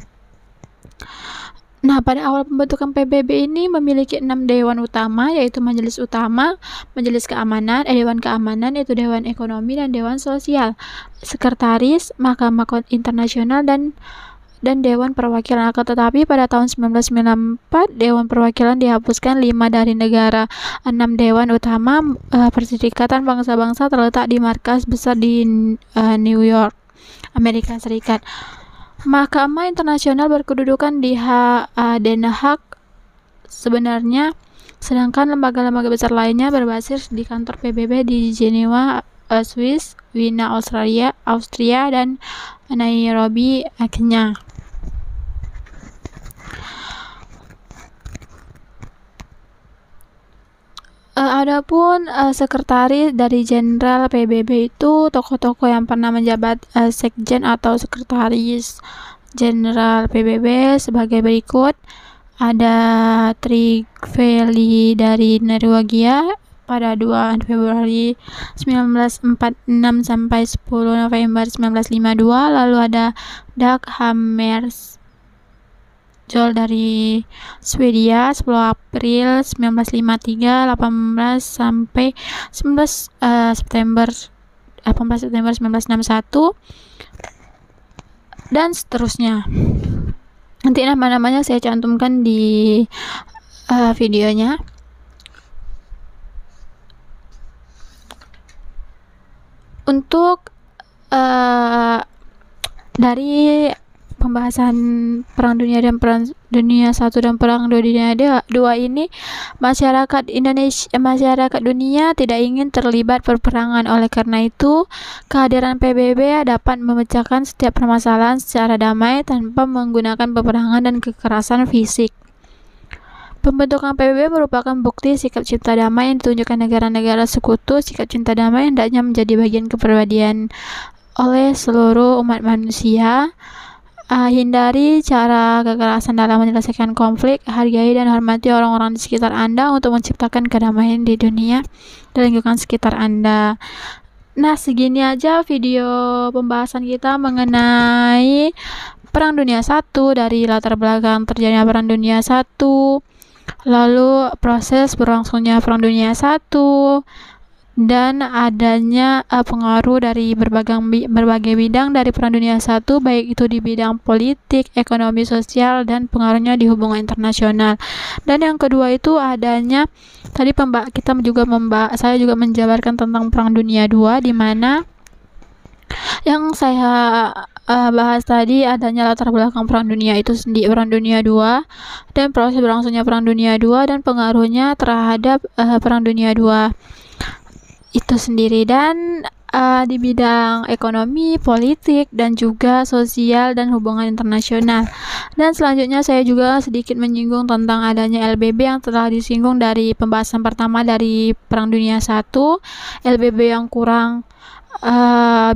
Nah, pada awal pembentukan PBB ini memiliki 6 dewan utama, yaitu Majelis Utama, Majelis Keamanan, Dewan Keamanan, yaitu Dewan Ekonomi dan Dewan Sosial, Sekretaris, Mahkamah Internasional dan Dewan Perwakilan. Akan tetapi pada tahun 1994 Dewan Perwakilan dihapuskan 5 dari negara. 6 dewan utama Perserikatan Bangsa-Bangsa terletak di markas besar di New York, Amerika Serikat. Mahkamah Internasional berkedudukan di Den Haag sebenarnya, sedangkan lembaga-lembaga besar lainnya berbasis di kantor PBB di Jenewa, Swiss, Wina, Austria, dan Nairobi, Kenya. Adapun sekretaris dari Jenderal PBB itu tokoh-tokoh yang pernah menjabat sekjen atau sekretaris Jenderal PBB sebagai berikut. Ada Trygve dari Norwegia pada 2 Februari 1946 sampai 10 November 1952. Lalu ada Dag Hammarskjöld dari Swedia 10 April 1953 18 sampai 19 September 1961 dan seterusnya. Nanti nama-namanya saya cantumkan di videonya. Untuk dari pembahasan Perang Dunia dan Perang Dunia I dan Perang Dunia II ini, masyarakat dunia tidak ingin terlibat perperangan. Oleh karena itu, kehadiran PBB dapat memecahkan setiap permasalahan secara damai tanpa menggunakan peperangan dan kekerasan fisik. Pembentukan PBB merupakan bukti sikap cinta damai yang ditunjukkan negara-negara sekutu. Sikap cinta damai hendaknya menjadi bagian kepribadian oleh seluruh umat manusia. Hindari cara kekerasan dalam menyelesaikan konflik. Hargai dan hormati orang-orang di sekitar Anda untuk menciptakan kedamaian di dunia dan lingkungan sekitar Anda. Nah, segini aja video pembahasan kita mengenai Perang Dunia I, dari latar belakang terjadinya Perang Dunia I, lalu proses berlangsungnya Perang Dunia I, dan adanya pengaruh dari berbagai bidang dari Perang Dunia I, baik itu di bidang politik, ekonomi, sosial, dan pengaruhnya di hubungan internasional. Dan yang kedua itu adanya tadi saya juga menjabarkan tentang Perang Dunia II, di mana yang saya bahas tadi adanya latar belakang Perang Dunia itu sendiri, Perang Dunia II, dan proses berlangsungnya Perang Dunia II dan pengaruhnya terhadap Perang Dunia II itu sendiri, dan di bidang ekonomi, politik, dan juga sosial dan hubungan internasional. Dan selanjutnya saya juga sedikit menyinggung tentang adanya LBB yang telah disinggung dari pembahasan pertama dari Perang Dunia I. LBB yang kurang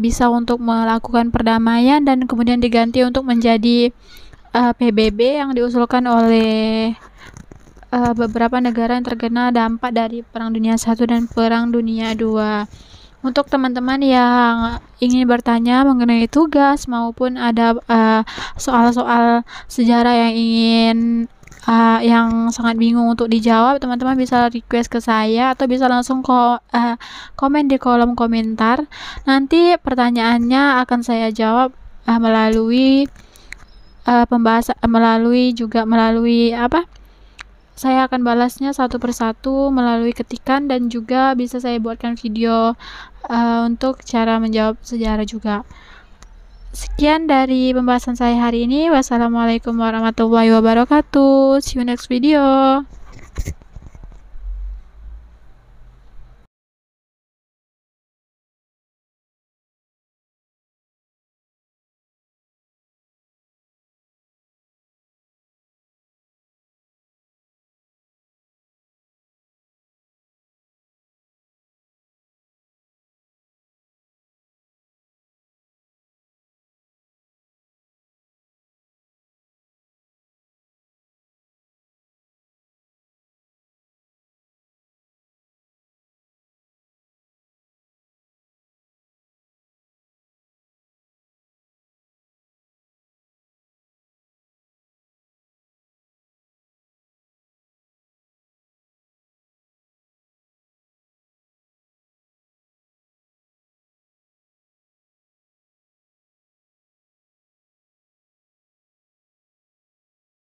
bisa untuk melakukan perdamaian dan kemudian diganti untuk menjadi PBB yang diusulkan oleh beberapa negara yang terkena dampak dari Perang Dunia I dan Perang Dunia II. Untuk teman-teman yang ingin bertanya mengenai tugas maupun ada soal-soal sejarah yang ingin yang sangat bingung untuk dijawab, teman-teman bisa request ke saya atau bisa langsung komen di kolom komentar. Nanti pertanyaannya akan saya jawab melalui pembahasan, melalui saya akan balasnya satu persatu melalui ketikan, dan juga bisa saya buatkan video untuk cara menjawab sejarah juga. Sekian dari pembahasan saya hari ini. Wassalamualaikum warahmatullahi wabarakatuh. See you next video.